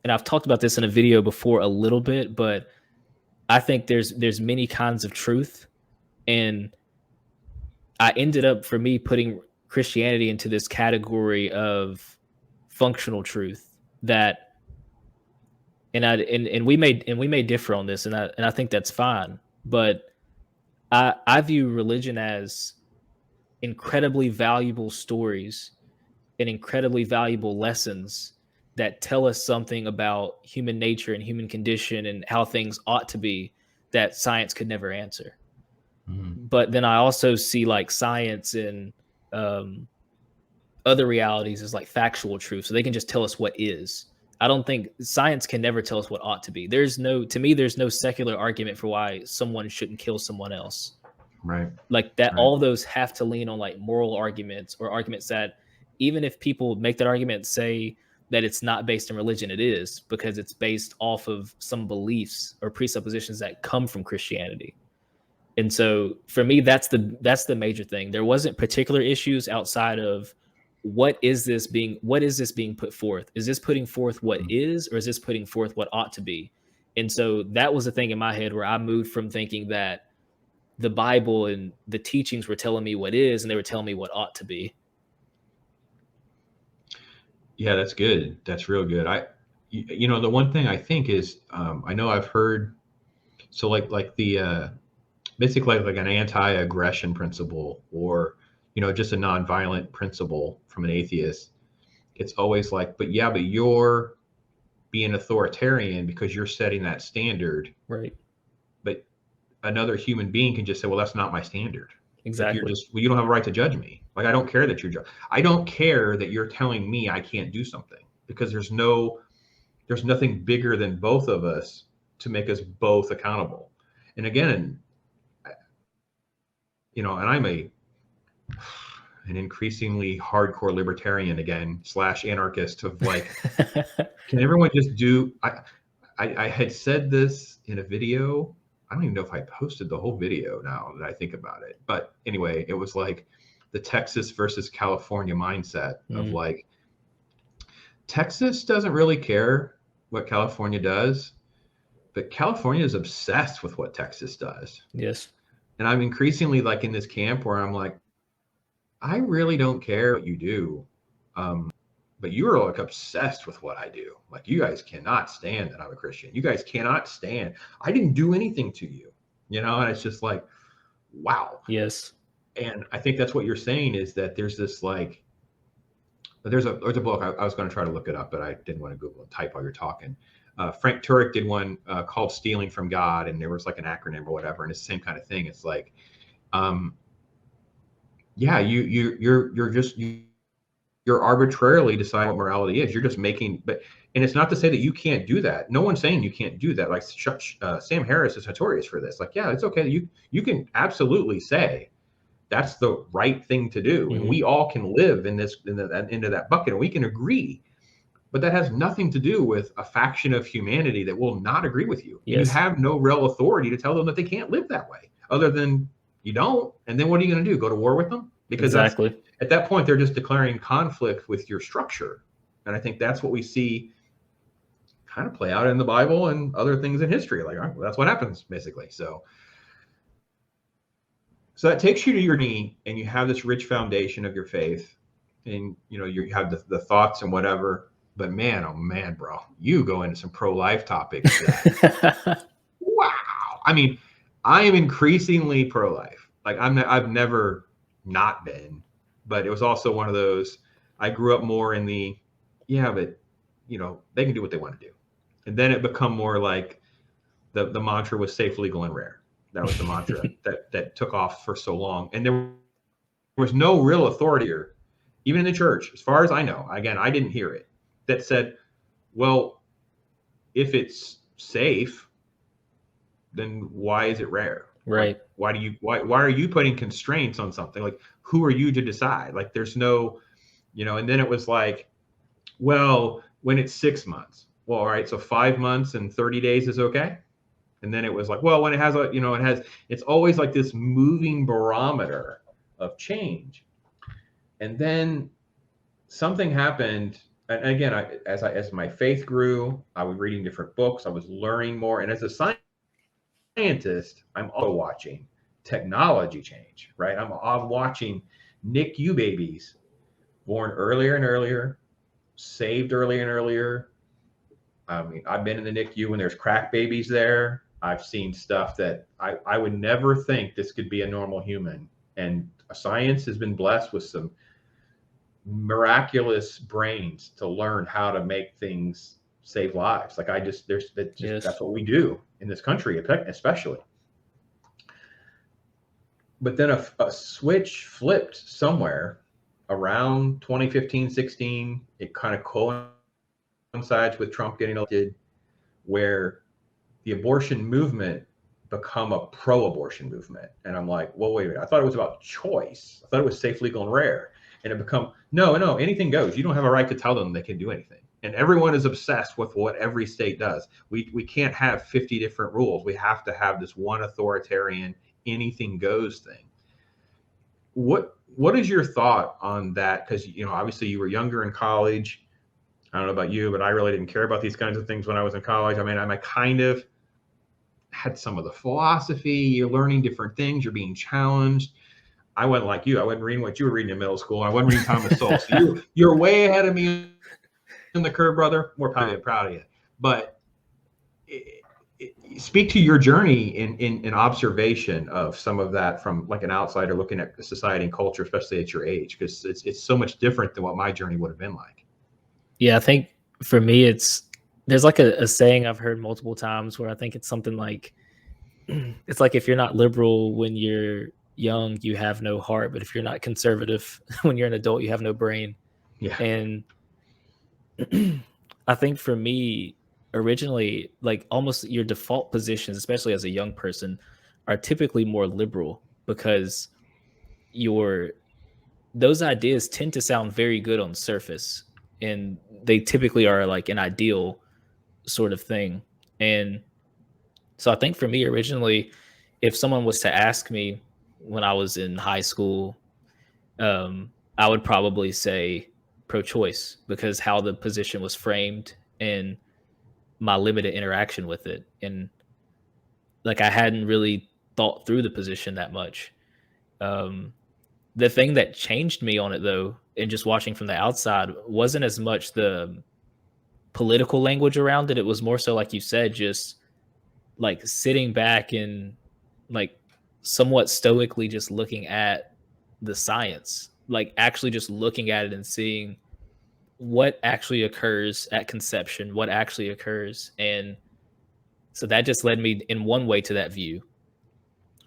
and I've talked about this in a video before a little bit, but I think there's many kinds of truth. And I ended up, for me, putting Christianity into this category of functional truth that, and we may differ on this, and I think that's fine. But I view religion as incredibly valuable stories and incredibly valuable lessons that tell us something about human nature and human condition and how things ought to be, that science could never answer. Mm-hmm. But then I also see like science and other realities as like factual truth, so they can just tell us what is. I don't think science can never tell us what ought to be. To me, there's no secular argument for why someone shouldn't kill someone else. Right. Like that, right. All those have to lean on like moral arguments, or arguments that, even if people make that argument, say that it's not based in religion, it is, because it's based off of some beliefs or presuppositions that come from Christianity. And so for me, that's the major thing. There wasn't particular issues outside of what is this being put forth? Is this putting forth what is, or is this putting forth what ought to be? And so that was the thing in my head where I moved from thinking that the Bible and the teachings were telling me what is, and they were telling me what ought to be. Yeah, that's good. That's real good. The one thing I think is, I know I've heard, so like the basically like an anti-aggression principle, or just a nonviolent principle from an atheist. It's always like, but you're being authoritarian because you're setting that standard, right? But another human being can just say, well, that's not my standard. Exactly. Like you don't have a right to judge me. Like, I don't care that I don't care that you're telling me I can't do something, because there's nothing bigger than both of us to make us both accountable. And again, and I'm an increasingly hardcore libertarian again / anarchist of like, can everyone just do, I had said this in a video. I don't even know if I posted the whole video now that I think about it. But anyway, it was like the Texas versus California mindset of like, Texas doesn't really care what California does, but California is obsessed with what Texas does. Yes. And I'm increasingly like in this camp where I'm like, I really don't care what you do. But you are like obsessed with what I do. Like, you guys cannot stand that I'm a Christian. You guys cannot stand. I didn't do anything to you, and it's just like, wow. Yes. And I think that's what you're saying, is that there's this like, there's a book. I was going to try to look it up, but I didn't want to Google and type while you're talking. Frank Turek did one called Stealing from God, and there was like an acronym or whatever, and it's the same kind of thing. It's like, you're arbitrarily deciding what morality is. You're just making, and it's not to say that you can't do that. No one's saying you can't do that. Like Sam Harris is notorious for this. Like, yeah, it's okay. You can absolutely say that's the right thing to do, and we all can live into that bucket, and we can agree. But that has nothing to do with a faction of humanity that will not agree with you. Yes. You have no real authority to tell them that they can't live that way, other than you don't. And then what are you going to do? Go to war with them? Because exactly. At that point, they're just declaring conflict with your structure. And I think that's what we see kind of play out in the Bible and other things in history. Like, well, that's what happens, basically. So that takes you to your knee, and you have this rich foundation of your faith, and you have the thoughts and whatever. But man, oh man, bro, you go into some pro-life topics. Wow. I mean, I am increasingly pro-life. Like, I've never not been, but it was also one of those, I grew up more in the, but they can do what they want to do. And then it become more like the mantra was safe, legal, and rare. That was the mantra that took off for so long. And there was no real authority here, even in the church, as far as I know. Again, I didn't hear it, that said, well, if it's safe, then why is it rare? Right. Why are you putting constraints on something? Like, who are you to decide? Like, there's no, and then it was like, well, when it's 6 months, well, all right, so 5 months and 30 days is okay. And then it was like, well, when it has it's always like this moving barometer of change. And then something happened. And again, as my faith grew, I was reading different books, I was learning more. And as a scientist, I'm also watching technology change, right? I'm watching NICU babies born earlier and earlier, saved earlier and earlier. I mean, I've been in the NICU when there's crack babies there. I've seen stuff that I would never think this could be a normal human. And science has been blessed with some miraculous brains to learn how to make things save lives. Like, yes. That's what we do in this country, especially. But then a switch flipped somewhere around 2015, 16. It kind of coincides with Trump getting elected, where the abortion movement become a pro-abortion movement. And I'm like, well, wait a minute. I thought it was about choice. I thought it was safe, legal, and rare. And it become, no, anything goes. You don't have a right to tell them they can do anything. and everyone is obsessed with what every state does. We can't have 50 different rules. We have to have this one authoritarian, anything goes thing. What is your thought on that? Because obviously you were younger in college. I don't know about you, but I really didn't care about these kinds of things when I was in college. I mean, I kind of had some of the philosophy. You're learning different things. You're being challenged. I wasn't like you. I wasn't reading what you were reading in middle school. I wasn't reading Thomas Sowell. So you're way ahead of me in the curve, brother. More proud of you. But speak to your journey in observation of some of that from like an outsider looking at society and culture, especially at your age, because it's so much different than what my journey would have been like. Yeah, I think for me, there's like a saying I've heard multiple times where I think it's something like, it's like if you're not liberal when you're young, you have no heart, but if you're not conservative when you're an adult, you have no brain. Yeah. And I think for me, originally, like almost your default positions, especially as a young person, are typically more liberal because those ideas tend to sound very good on surface, and they typically are like an ideal sort of thing. And so I think for me originally, if someone was to ask me when I was in high school, I would probably say pro-choice because how the position was framed and my limited interaction with it. And like I hadn't really thought through the position that much. The thing that changed me on it though, and just watching from the outside, wasn't as much the political language around it. It was more so, like you said, just like sitting back and like somewhat stoically just looking at the science, like actually just looking at it and seeing what actually occurs at conception, what actually occurs. And so that just led me in one way to that view,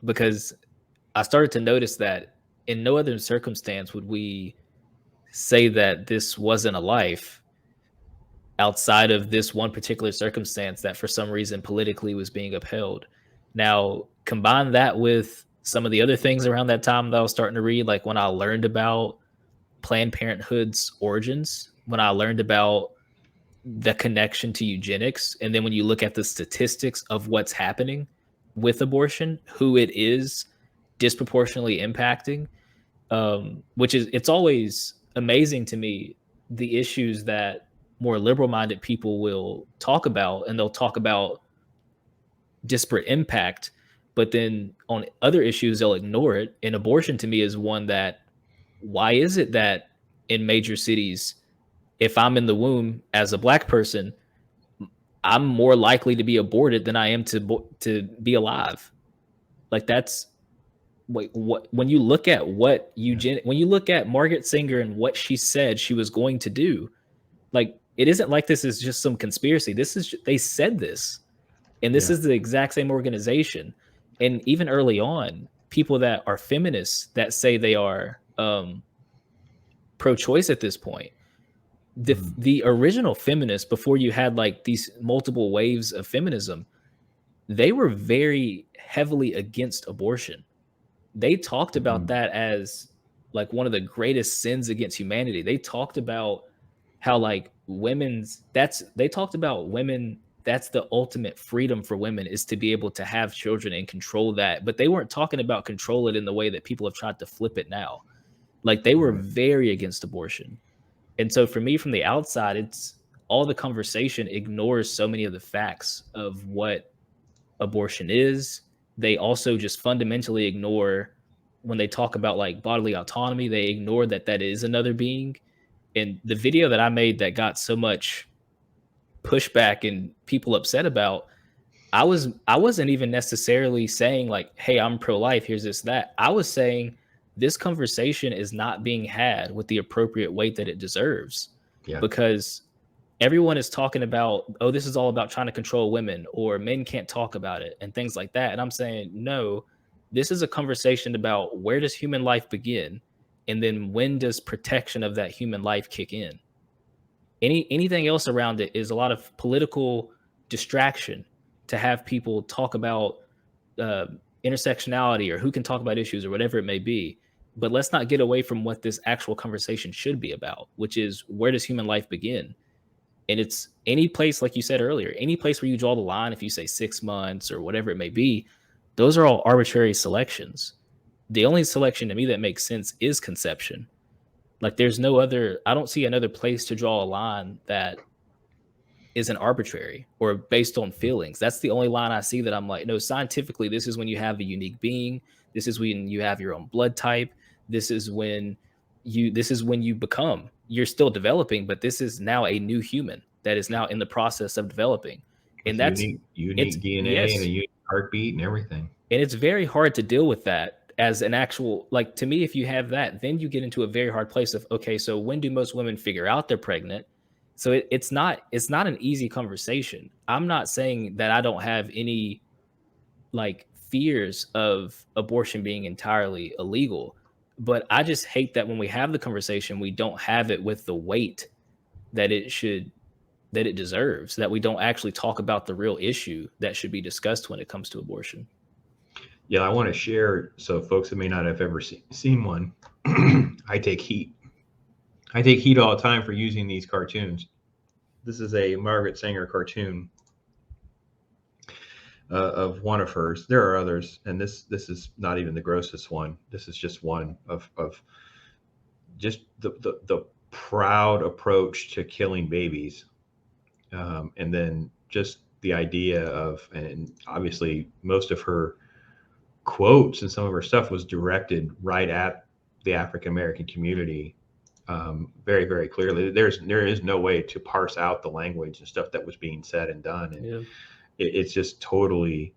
because I started to notice that in no other circumstance would we say that this wasn't a life outside of this one particular circumstance that for some reason politically was being upheld. Now, combine that with some of the other things around that time that I was starting to read, like when I learned about Planned Parenthood's origins, when I learned about the connection to eugenics, and then when you look at the statistics of what's happening with abortion, who it is disproportionately impacting, it's always amazing to me the issues that more liberal-minded people will talk about, and they'll talk about disparate impact, but then on other issues they'll ignore it. And abortion to me is one that, why is it that in major cities, if I'm in the womb as a Black person, I'm more likely to be aborted than I am to be alive? Like that's what when you look at when you look at Margaret Sanger and what she said she was going to do, like it isn't like this is just some conspiracy. They said this, and this is the exact same organization. And even early on, people that are feminists that say they are pro-choice at this point, the original feminists, before you had like these multiple waves of feminism, they were very heavily against abortion. They talked about that as like one of the greatest sins against humanity. They talked about how like that's the ultimate freedom for women, is to be able to have children and control that. But they weren't talking about control it in the way that people have tried to flip it now. Like they were very against abortion. And so for me from the outside, it's all the conversation ignores so many of the facts of what abortion is. They also just fundamentally ignore, when they talk about like bodily autonomy, they ignore that is another being. And the video that I made that got so much pushback and people upset about, I wasn't even necessarily saying like, hey, I'm pro-life, here's this, that. I was saying this conversation is not being had with the appropriate weight that it deserves. Because everyone is talking about, oh, this is all about trying to control women, or men can't talk about it and things like that. And I'm saying, no, this is a conversation about where does human life begin? And then when does protection of that human life kick in? Anything else around it is a lot of political distraction to have people talk about intersectionality or who can talk about issues or whatever it may be. But let's not get away from what this actual conversation should be about, which is where does human life begin? And it's any place, like you said earlier, any place where you draw the line, if you say 6 months or whatever it may be, those are all arbitrary selections. The only selection to me that makes sense is conception. Like there's no other, I don't see another place to draw a line that isn't arbitrary or based on feelings. That's the only line I see that I'm like, no, scientifically, this is when you have a unique being. This is when you have your own blood type. This is when you become, you're still developing, but this is now a new human that is now in the process of developing. And With that's, it's, unique DNA and a yes. unique heartbeat and everything. And it's very hard to deal with that as an actual, like to me, if you have that, then you get into a very hard place of, okay, so when do most women figure out they're pregnant? So it's not an easy conversation. I'm not saying that I don't have any like fears of abortion being entirely illegal, but I just hate that when we have the conversation, we don't have it with the weight that it deserves, that we don't actually talk about the real issue that should be discussed when it comes to abortion. Yeah, I want to share, so folks that may not have ever seen one, I take heat. I take heat all the time for using these cartoons. This is a Margaret Sanger cartoon of one of hers. There are others, and this is not even the grossest one. This is just one of just the proud approach to killing babies, and then just the idea of, and obviously most of her quotes and some of her stuff was directed right at the African American community, very, very clearly. There is no way to parse out the language and stuff that was being said and done, and Yeah. it's just totally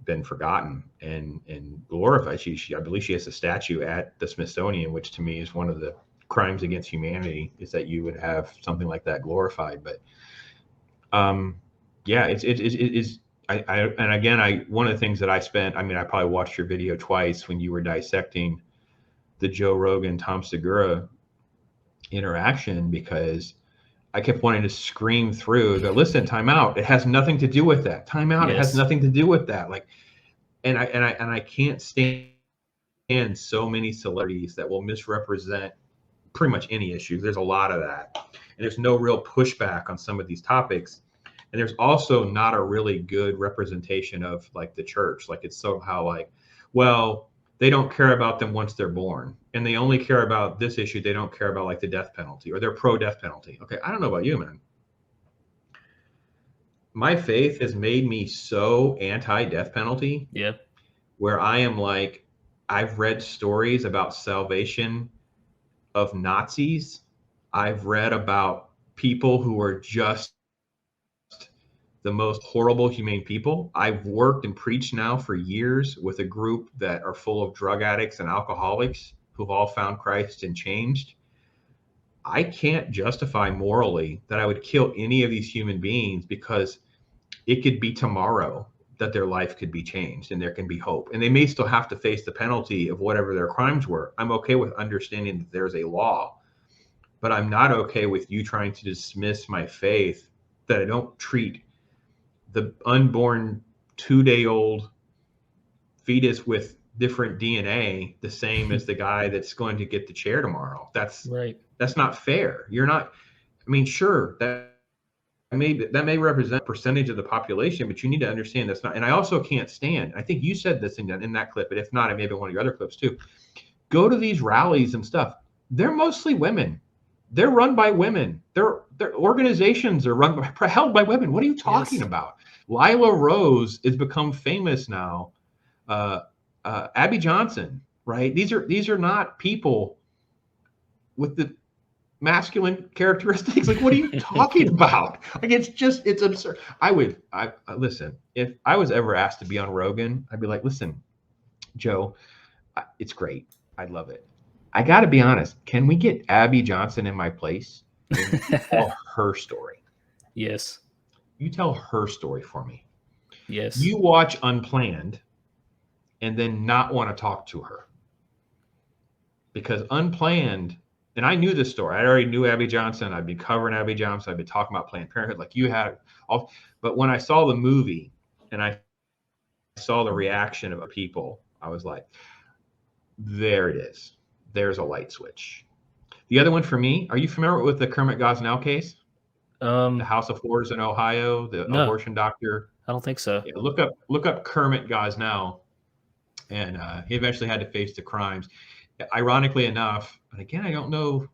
been forgotten and glorified. She I believe she has a statue at the Smithsonian, which to me is one of the crimes against humanity, is that you would have something like that glorified. But yeah, it is. And again, one of the things that I spent, I mean, I probably watched your video twice when you were dissecting the Joe Rogan, Tom Segura interaction, because I kept wanting to scream through, go, listen, time out. It has nothing to do with that. Time out. It has Yes. nothing to do with that. Like, and I can't stand so many celebrities that will misrepresent pretty much any issue. There's a lot of that. And there's no real pushback on some of these topics. And there's also not a really good representation of like the church. Like it's somehow like, well, they don't care about them once they're born, and they only care about this issue. They don't care about like the death penalty, or they're pro death penalty. Okay. I don't know about you, man. My faith has made me so anti death penalty. Yeah. Where I am like, I've read stories about salvation of Nazis. I've read about people who are just the most horrible, humane people. I've worked and preached now for years with a group that are full of drug addicts and alcoholics who've all found Christ and changed. I can't justify morally that I would kill any of these human beings, because it could be tomorrow that their life could be changed and there can be hope. And they may still have to face the penalty of whatever their crimes were. I'm okay with understanding that there's a law, but I'm not okay with you trying to dismiss my faith, that I don't treat the unborn 2-day-old fetus with different DNA the same as the guy that's going to get the chair tomorrow. That's Right. That's not fair. You're not, I mean, sure, that may represent a percentage of the population, but you need to understand that's not. And I also can't stand, I think you said this in that clip, but if not, it may be one of your other clips too. Go to these rallies and stuff. They're mostly women. They're run by women. Their organizations are held by women. What are you talking about? Lila Rose has become famous now. Abby Johnson, right? These are not people with the masculine characteristics. Like, what are you talking about? Like, it's absurd. I listen, if I was ever asked to be on Rogan, I'd be like, listen, Joe, it's great. I love it. I got to be honest. Can we get Abby Johnson in my place and tell her story? Yes. You tell her story for me. Yes. You watch Unplanned and then not want to talk to her. Because Unplanned, and I knew this story. I already knew Abby Johnson. I'd been covering Abby Johnson. I'd been talking about Planned Parenthood like you had. But when I saw the movie and I saw the reaction of people, I was like, there it is. There's a light switch. The other one for me, are you familiar with the Kermit Gosnell case? The House of Horrors in Ohio, the No, abortion doctor. I don't think so. Yeah, look up Kermit Gosnell, and he eventually had to face the crimes. Ironically enough, and again, I don't know.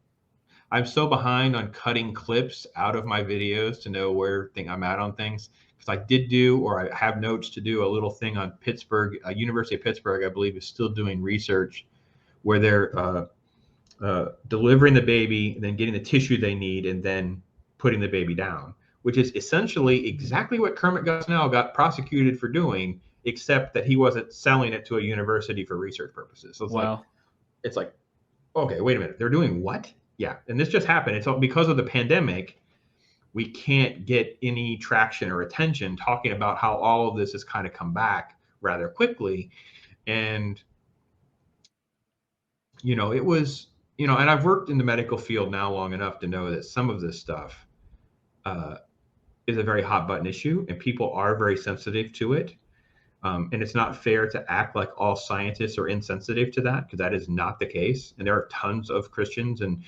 I'm so behind on cutting clips out of my videos to know where I'm at on things. Because I did do, or I have notes to do a little thing on Pittsburgh, University of Pittsburgh, I believe, is still doing research where they're delivering the baby, then getting the tissue they need, and then putting the baby down, which is essentially exactly what Kermit Gosnell got prosecuted for doing, except that he wasn't selling it to a university for research purposes. So it's like, okay, wait a minute, they're doing what? Yeah, and this just happened. It's all because of the pandemic. We can't get any traction or attention talking about how all of this has kind of come back rather quickly. And it was, and I've worked in the medical field now long enough to know that some of this stuff is a very hot button issue, and people are very sensitive to it. And it's not fair to act like all scientists are insensitive to that, because that is not the case. And there are tons of Christians and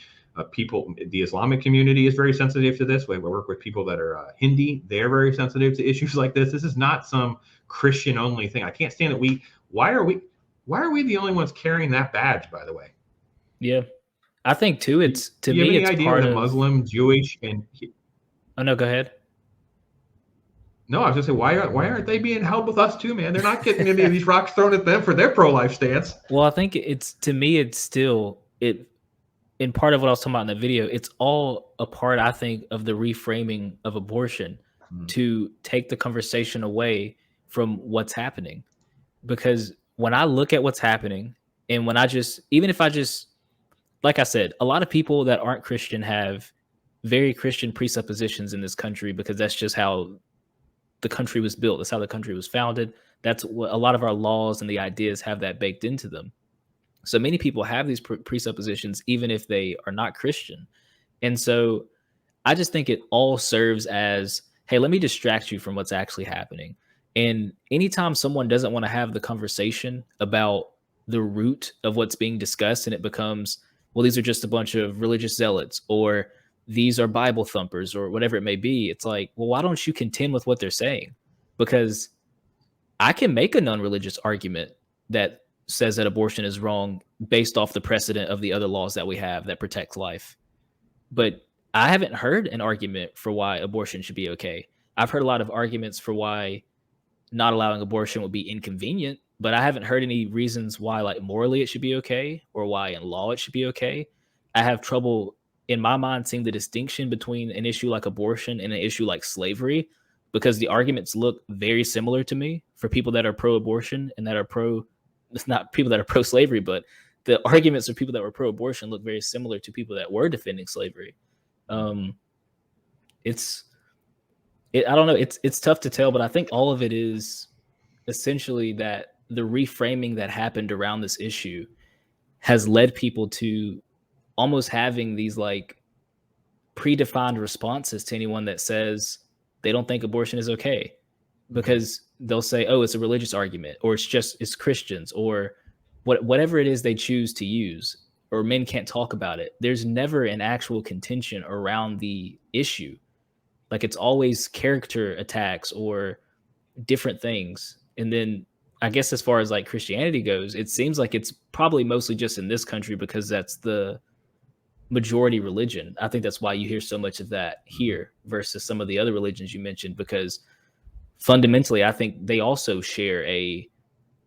people. The Islamic community is very sensitive to this. We work with people that are Hindi. They're very sensitive to issues like this. This is not some Christian only thing. I can't stand that why are we the only ones carrying that badge, by the way? Yeah. I think too, it's, to me, it's idea part of of Muslim, Jewish, and oh no, go ahead. No, I was just saying, why aren't they being held with us too, man? They're not getting any of these rocks thrown at them for their pro-life stance. Well, I think it's, to me, it's still in part of what I was talking about in the video, it's all a part, I think, of the reframing of abortion to take the conversation away from what's happening. Because when I look at what's happening, and when even if I just, like I said, a lot of people that aren't Christian have very Christian presuppositions in this country, because that's just how the country was built. That's how the country was founded. That's what a lot of our laws and the ideas have that baked into them. So many people have these presuppositions, even if they are not Christian. And so I just think it all serves as, hey, let me distract you from what's actually happening. And anytime someone doesn't want to have the conversation about the root of what's being discussed, and it becomes, well, these are just a bunch of religious zealots, or these are Bible thumpers, or whatever it may be, it's like, well, why don't you contend with what they're saying? Because I can make a non-religious argument that says that abortion is wrong based off the precedent of the other laws that we have that protect life. But I haven't heard an argument for why abortion should be okay. I've heard a lot of arguments for why not allowing abortion would be inconvenient, but I haven't heard any reasons why, like, morally it should be okay, or why in law it should be okay. I have trouble, in my mind, seeing the distinction between an issue like abortion and an issue like slavery, because the arguments look very similar to me for people that are pro-abortion and that are it's not people that are pro-slavery, but the arguments of people that were pro-abortion look very similar to people that were defending slavery. I don't know. It's tough to tell, but I think all of it is essentially that the reframing that happened around this issue has led people to almost having these like predefined responses to anyone that says they don't think abortion is okay, because they'll say, oh, it's a religious argument, or it's Christians, or whatever it is they choose to use, or men can't talk about it. There's never an actual contention around the issue. Like, it's always character attacks or different things. And then I guess as far as like Christianity goes, it seems like it's probably mostly just in this country because that's the majority religion. I think that's why you hear so much of that here versus some of the other religions you mentioned, because fundamentally, I think they also share a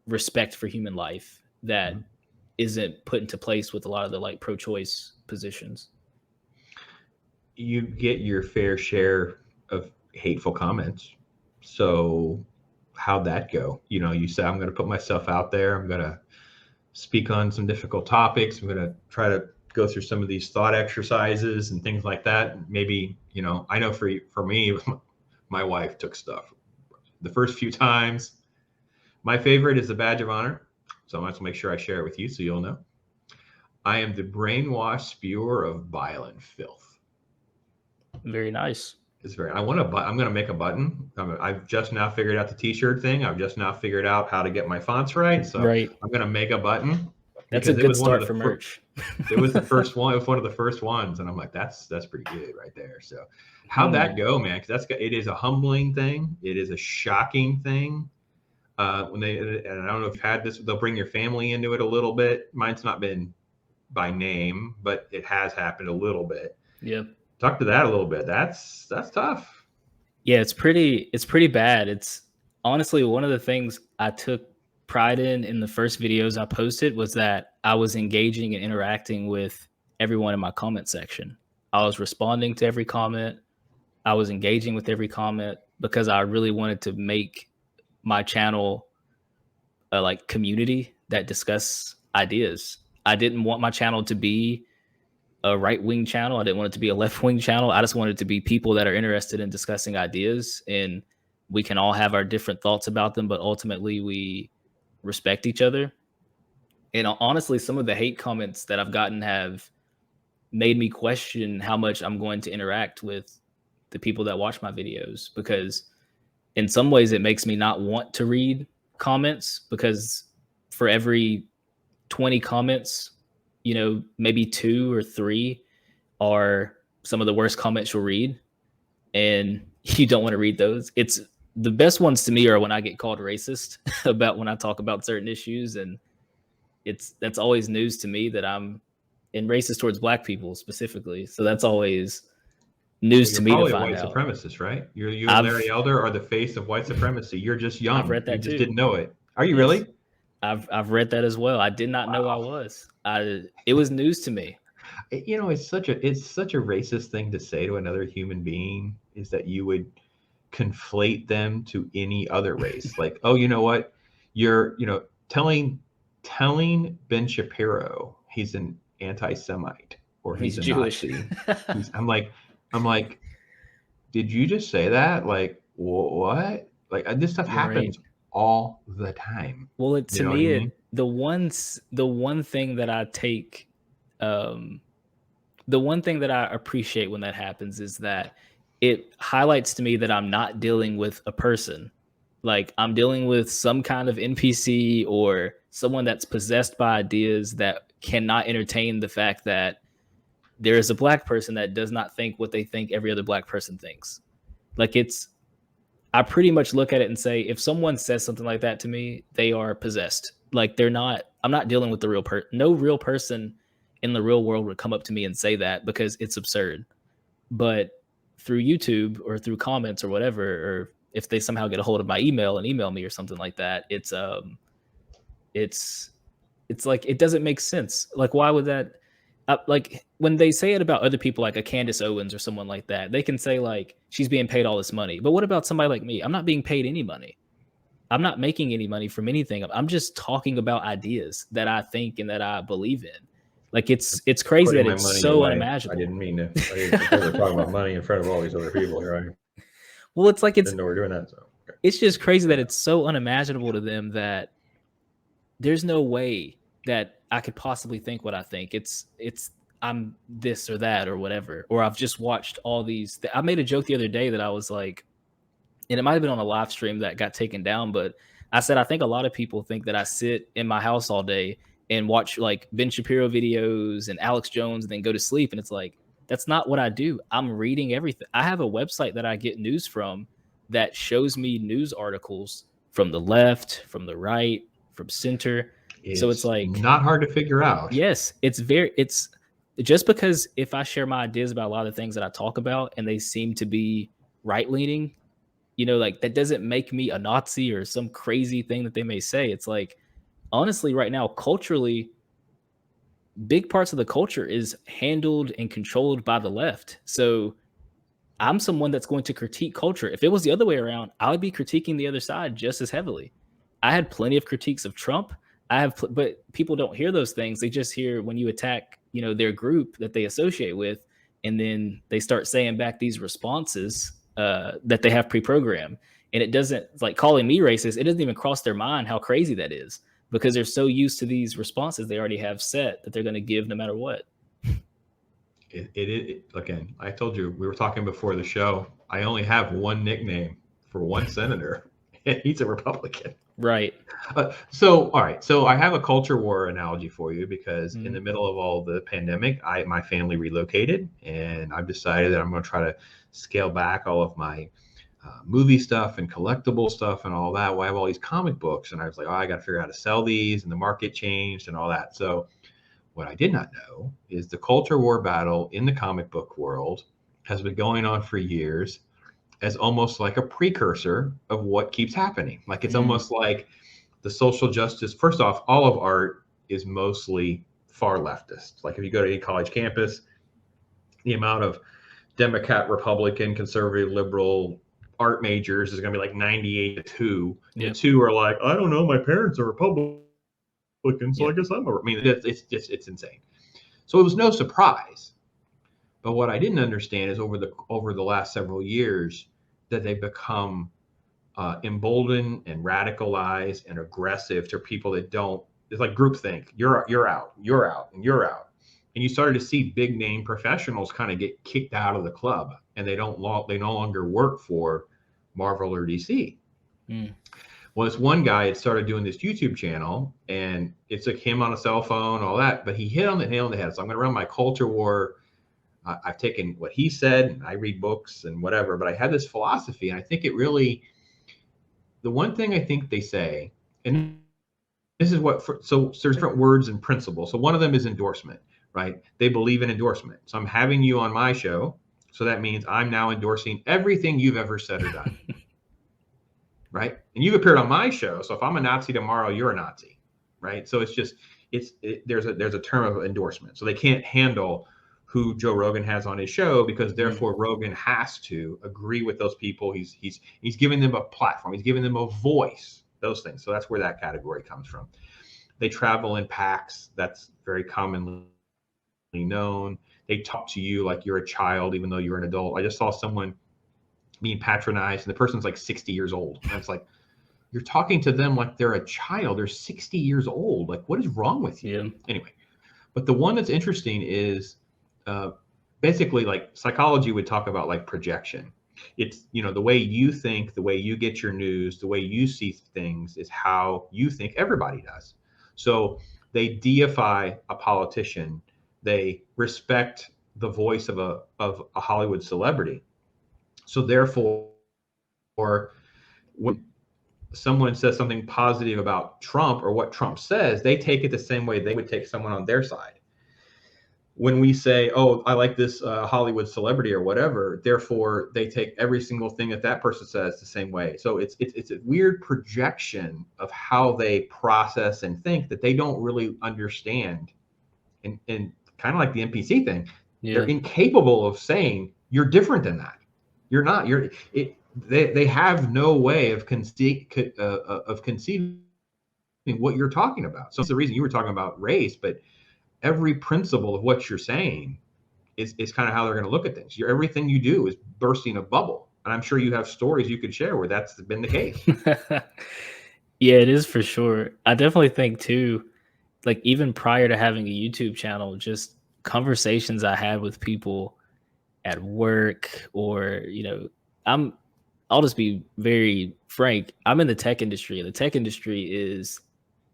respect for human life that isn't put into place with a lot of the like pro-choice positions. You get your fair share of hateful comments. So how'd that go? You say, I'm going to put myself out there. I'm going to speak on some difficult topics. I'm going to try to go through some of these thought exercises and things like that. Maybe, I know for me, my wife took stuff the first few times. My favorite is the badge of honor. So I'm going to make sure I share it with you so you'll know. I am the brainwashed spewer of bile and filth. Very nice. It's I'm going to make a button. I've just now figured out the t-shirt thing. I've just now figured out how to get my fonts right. So I'm going to make a button. That's a because it good was one of start the for merch. it was the first one. It was one of the first ones, and I'm like, that's pretty good right there. So, how'd that go, man? Because it is a humbling thing. It is a shocking thing. When they, and I don't know if you've had this, they'll bring your family into it a little bit. Mine's not been by name, but it has happened a little bit. Yep. Talk to that a little bit. That's tough. Yeah, it's pretty bad. It's honestly one of the things I took pride in the first videos I posted was that I was engaging and interacting with everyone in my comment section. I was responding to every comment. I was engaging with every comment because I really wanted to make my channel a like community that discuss ideas. I didn't want my channel to be a right-wing channel. I didn't want it to be a left-wing channel. I just wanted it to be people that are interested in discussing ideas, and we can all have our different thoughts about them, but ultimately we respect each other. And honestly, some of the hate comments that I've gotten have made me question how much I'm going to interact with the people that watch my videos, because in some ways it makes me not want to read comments, because for every 20 comments, maybe 2 or 3 are some of the worst comments you'll read, and you don't want to read those. It's the best ones to me are when I get called racist about when I talk about certain issues, and that's always news to me that I'm in racist towards Black people specifically. So that's always news Well, to you're me to probably a find white out. supremacist, right? You and Larry Elder are the face of white supremacy. You're just young. I've read that you just too. didn't know it. Are you Yes. really? I've read that as well. I did not know I was. It was news to me. It's such a racist thing to say to another human being, is that you would conflate them to any other race. Like, oh, you know what? You're, telling Ben Shapiro he's an anti-Semite or he's a Jewish. Nazi. I'm like, did you just say that? Like, what? Like, this stuff happens all the time. Well, to me, I mean? the one thing that I take, the one thing that I appreciate when that happens is that it highlights to me that I'm not dealing with a person. Like, I'm dealing with some kind of NPC or someone that's possessed by ideas that cannot entertain the fact that there is a Black person that does not think what they think every other Black person thinks. Like, I pretty much look at it and say, if someone says something like that to me, they are possessed. Like, I'm not dealing with the real person. No real person in the real world would come up to me and say that, because it's absurd. But through YouTube or through comments or whatever, or if they somehow get a hold of my email and email me or something like that, it's like, it doesn't make sense. Like, why would that, like when they say it about other people, like a Candace Owens or someone like that, they can say like, she's being paid all this money. But what about somebody like me? I'm not being paid any money. I'm not making any money from anything. I'm just talking about ideas that I think and that I believe in. Like, it's crazy that it's so unimaginable. I didn't mean to. I didn't talk about money in front of all these other people here. Well, it's like, didn't know we're doing that. So it's just crazy that it's so unimaginable to them that there's no way that I could possibly think what I think. It's I'm this or that or whatever. Or I've just watched all these. I made a joke the other day that I was like, and it might have been on a live stream that got taken down, but I said, I think a lot of people think that I sit in my house all day and watch like Ben Shapiro videos and Alex Jones and then go to sleep. And it's like, that's not what I do. I'm reading everything. I have a website that I get news from that shows me news articles from the left, from the right, from center. So it's like not hard to figure out. Yes, it's just because if I share my ideas about a lot of things that I talk about and they seem to be right leaning, like that doesn't make me a Nazi or some crazy thing that they may say. It's like, honestly, right now, culturally, big parts of the culture is handled and controlled by the left. So I'm someone that's going to critique culture. If it was the other way around, I would be critiquing the other side just as heavily. I had plenty of critiques of Trump. But people don't hear those things. They just hear when you attack, their group that they associate with, and then they start saying back these responses that they have pre-programmed. And it doesn't, like calling me racist, it doesn't even cross their mind how crazy that is, because they're so used to these responses they already have set that they're going to give no matter what. Again, I told you, we were talking before the show, I only have one nickname for one senator, and he's a Republican. Right. So, all right. So I have a culture war analogy for you because in Mm. the middle of all the pandemic, my family relocated, and I've decided that I'm going to try to scale back all of my movie stuff and collectible stuff and all that. Well, I have all these comic books, and I was like, oh, I got to figure out how to sell these, and the market changed and all that. So what I did not know is the culture war battle in the comic book world has been going on for years as almost like a precursor of what keeps happening. Like it's Mm. almost like the social justice. First off, all of art is mostly far leftist. Like if you go to any college campus, the amount of Democrat, Republican, conservative, liberal art majors is going to be like 98 to 2. And the Yep. two are like, I don't know, my parents are Republican, so I Yep. guess I mean, it's insane. So it was no surprise. But what I didn't understand is over the last several years that they've become emboldened and radicalized and aggressive to people that don't. It's like groupthink. You're out. You're out. And you're out. And you started to see big name professionals kind of get kicked out of the club, and they no longer work for Marvel or DC. Mm. Well, this one guy had started doing this YouTube channel, and it's like him on a cell phone, all that. But he hit on the nail on the head. So I'm going to run my culture war. I've taken what he said, and I read books and whatever. But I had this philosophy, and I think it really, the one thing I think they say, and this is what, so there's different words and principles. So one of them is endorsement, right? They believe in endorsement. So I'm having you on my show. So that means I'm now endorsing everything you've ever said or done, right? And you've appeared on my show. So if I'm a Nazi tomorrow, you're a Nazi, right? So it's just, there's a term of endorsement. So they can't handle who Joe Rogan has on his show because Mm. therefore Rogan has to agree with those people. He's giving them a platform. He's giving them a voice. Those things. So that's where that category comes from. They travel in packs. That's very commonly known. They talk to you like you're a child, even though you're an adult. I just saw someone being patronized, and the person's like 60 years old. And it's like, you're talking to them like they're a child. They're 60 years old. Like, what is wrong with you? Yeah. Anyway, but the one that's interesting is uh, basically like psychology would talk about like projection. It's, the way you think, the way you get your news, the way you see things is how you think everybody does. So they deify a politician. They respect the voice of a Hollywood celebrity. So therefore, when someone says something positive about Trump or what Trump says, they take it the same way they would take someone on their side. When we say, "Oh, I like this Hollywood celebrity" or whatever, therefore they take every single thing that person says the same way. So it's a weird projection of how they process and think that they don't really understand, and kind of like the NPC thing, they're Yeah. incapable of saying you're different than that. You're not. You're it. They have no way of conceiving what you're talking about. So it's the reason you were talking about race, but every principle of what you're saying is kind of how they're going to look at things. Everything you do is bursting a bubble. And I'm sure you have stories you could share where that's been the case. Yeah, it is for sure. I definitely think too, like even prior to having a YouTube channel, just conversations I had with people at work or, I'm I'll just be very frank. I'm in the tech industry, and the tech industry is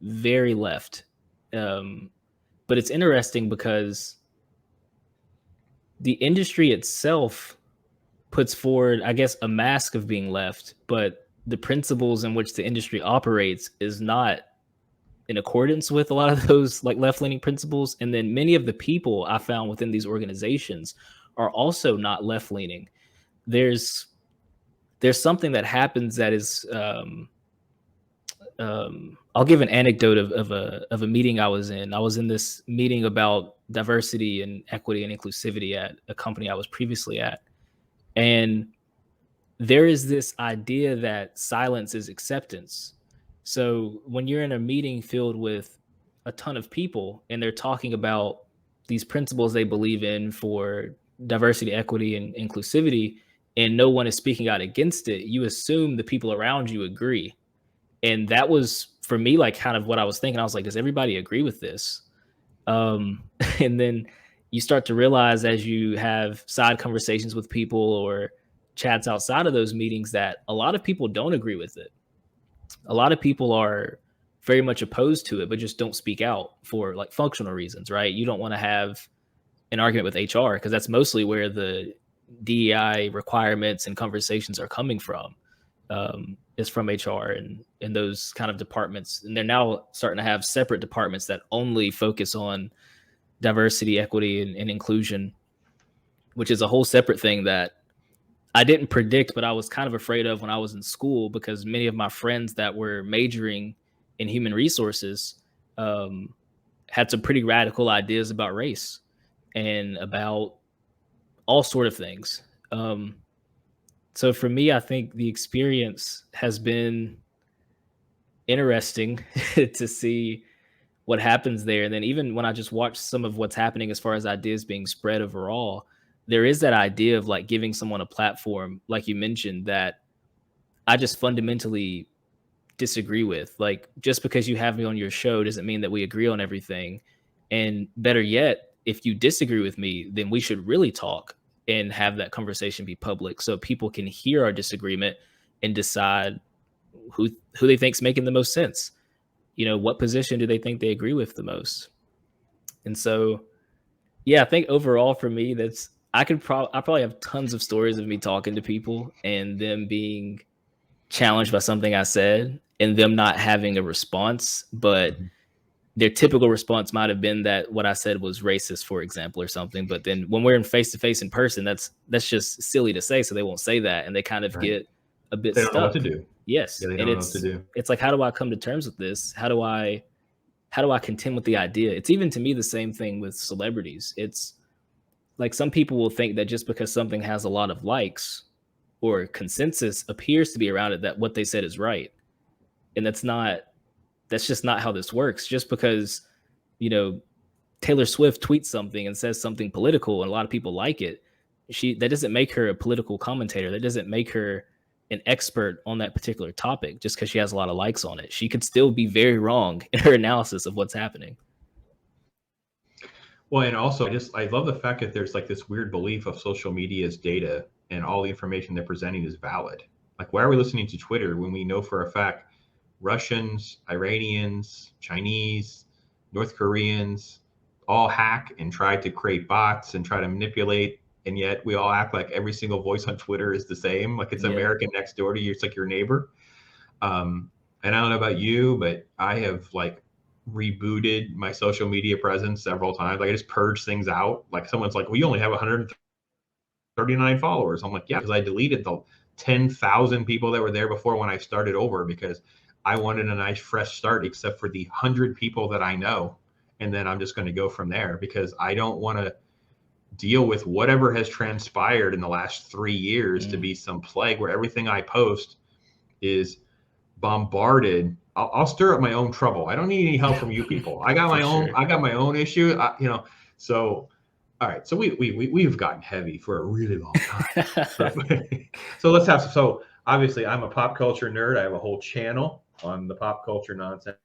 very left. Um, but it's interesting because the industry itself puts forward, I guess, a mask of being left, but the principles in which the industry operates is not in accordance with a lot of those like left-leaning principles. And then many of the people I found within these organizations are also not left-leaning. There's there's something that happens that is I'll give an anecdote of a meeting I was in. I was in this meeting about diversity and equity and inclusivity at a company I was previously at. And there is this idea that silence is acceptance. So when you're in a meeting filled with a ton of people and they're talking about these principles they believe in for diversity, equity, and inclusivity, and no one is speaking out against it, you assume the people around you agree. And that was for me like kind of what I was thinking. I was like, does everybody agree with this? And then you start to realize as you have side conversations with people or chats outside of those meetings that a lot of people don't agree with it. a lot of people are very much opposed to it, but just don't speak out for like functional reasons, right? You don't want to have an argument with HR because that's mostly where the DEI requirements and conversations are coming from. Is from HR and those kind of departments. And they're now starting to have separate departments that only focus on diversity, equity, and inclusion, which is a whole separate thing that I didn't predict, but I was kind of afraid of when I was in school because many of my friends that were majoring in human resources had some pretty radical ideas about race and about all sort of things. So for me, I think the experience has been interesting to see what happens there. And then even when I just watch some of what's happening as far as ideas being spread overall, there is that idea of like giving someone a platform, like you mentioned, that I just fundamentally disagree with. Like, just because you have me on your show doesn't mean that we agree on everything. And better yet, if you disagree with me, then we should really talk and have that conversation be public so people can hear our disagreement and decide who they think's making the most sense. You know, what position do they think they agree with the most? And so, yeah, I think overall for me, that's I probably have tons of stories of me talking to people and them being challenged by something I said and them not having a response, but their typical response might have been that what I said was racist, for example, or something. But then when we're in face to face in person, that's just silly to say. So they won't say that. And they kind of get a bit They stuck. don't know what to do. Yes. Yeah, they don't know what to do. It's like, how do I come to terms with this? How do I contend with the idea? It's even to me the same thing with celebrities. It's like some people will think that just because something has a lot of likes or consensus appears to be around it, that what they said is right. And that's just not how this works. Just because, you know, Taylor Swift tweets something and says something political and a lot of people like it, that doesn't make her a political commentator. That doesn't make her an expert on that particular topic just because she has a lot of likes on it. She could still be very wrong in her analysis of what's happening. Well, and also I love the fact that there's like this weird belief of social media's data and all the information they're presenting is valid. Like, why are we listening to Twitter when we know for a fact Russians, Iranians, Chinese, North Koreans all hack and try to create bots and try to manipulate, and yet we all act like every single voice on Twitter is the same, like it's American next door to you, it's like your neighbor. And I don't know about you, but I have like rebooted my social media presence several times. Like, I just purge things out. Like, someone's like, well, you only have 139 followers. I'm like, yeah, because I deleted the 10,000 people that were there before when I started over, because I wanted a nice fresh start, except for the 100 people that I know. And then I'm just going to go from there, because I don't want to deal with whatever has transpired in the last 3 years to be some plague where everything I post is bombarded. I'll stir up my own trouble. I don't need any help from you people. I got my own. I got my own issue. So all right. So we've gotten heavy for a really long time. So let's have. So obviously, I'm a pop culture nerd. I have a whole channel on the pop culture nonsense.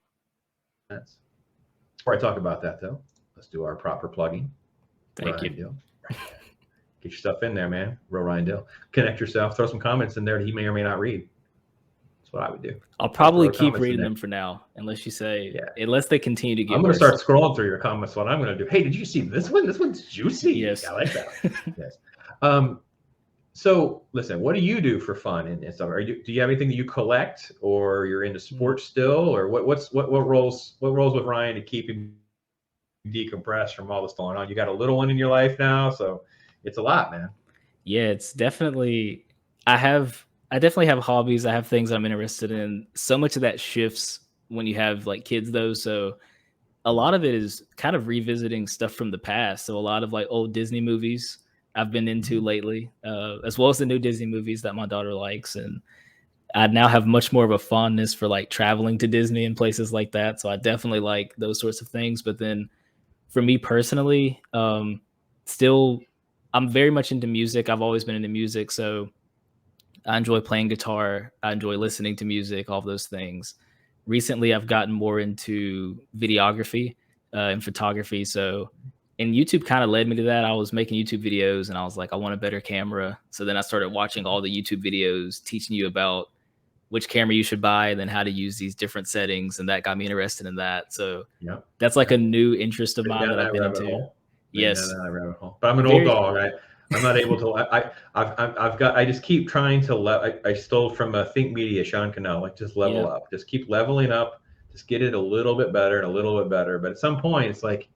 Before I talk about that, though, let's do our proper plugging. Thank Ryan you. Dill. Get your stuff in there, man. Ryan Dill. Connect yourself. Throw some comments in there that he may or may not read. That's what I would do. I'll probably keep reading them for now, unless you say, unless they continue to get I'm going to start scrolling through your comments. What I'm going to do. Hey, did you see this one? This one's juicy. Yes. I like that. Yes. So listen, what do you do for fun and stuff? Do you have anything that you collect, or you're into sports still, or what roles with Ryan to keep him decompressed from all this going on? You got a little one in your life now, so it's a lot, man. Yeah, it's definitely, I definitely have hobbies. I have things I'm interested in. So much of that shifts when you have like kids though. So a lot of it is kind of revisiting stuff from the past. So a lot of like old Disney movies I've been into lately, as well as the new Disney movies that my daughter likes. And I now have much more of a fondness for like traveling to Disney and places like that. So I definitely like those sorts of things. But then for me personally, still, I'm very much into music. I've always been into music. So I enjoy playing guitar. I enjoy listening to music, all of those things. Recently, I've gotten more into videography and photography. And YouTube kind of led me to that. I was making YouTube videos and I was like, I want a better camera. So then I started watching all the YouTube videos teaching you about which camera you should buy and then how to use these different settings. And that got me interested in that. So Yep. that's like a new interest of Been mine down that I've that been rabbit into. hole. Been down Yes. that rabbit hole. But I'm an old Very, dog. I'm not able to. I just keep trying to. I stole from Think Media, Sean Cannell. Like just level yeah, up. Just keep leveling up. Just get it a little bit better and a little bit better. But at some point, it's like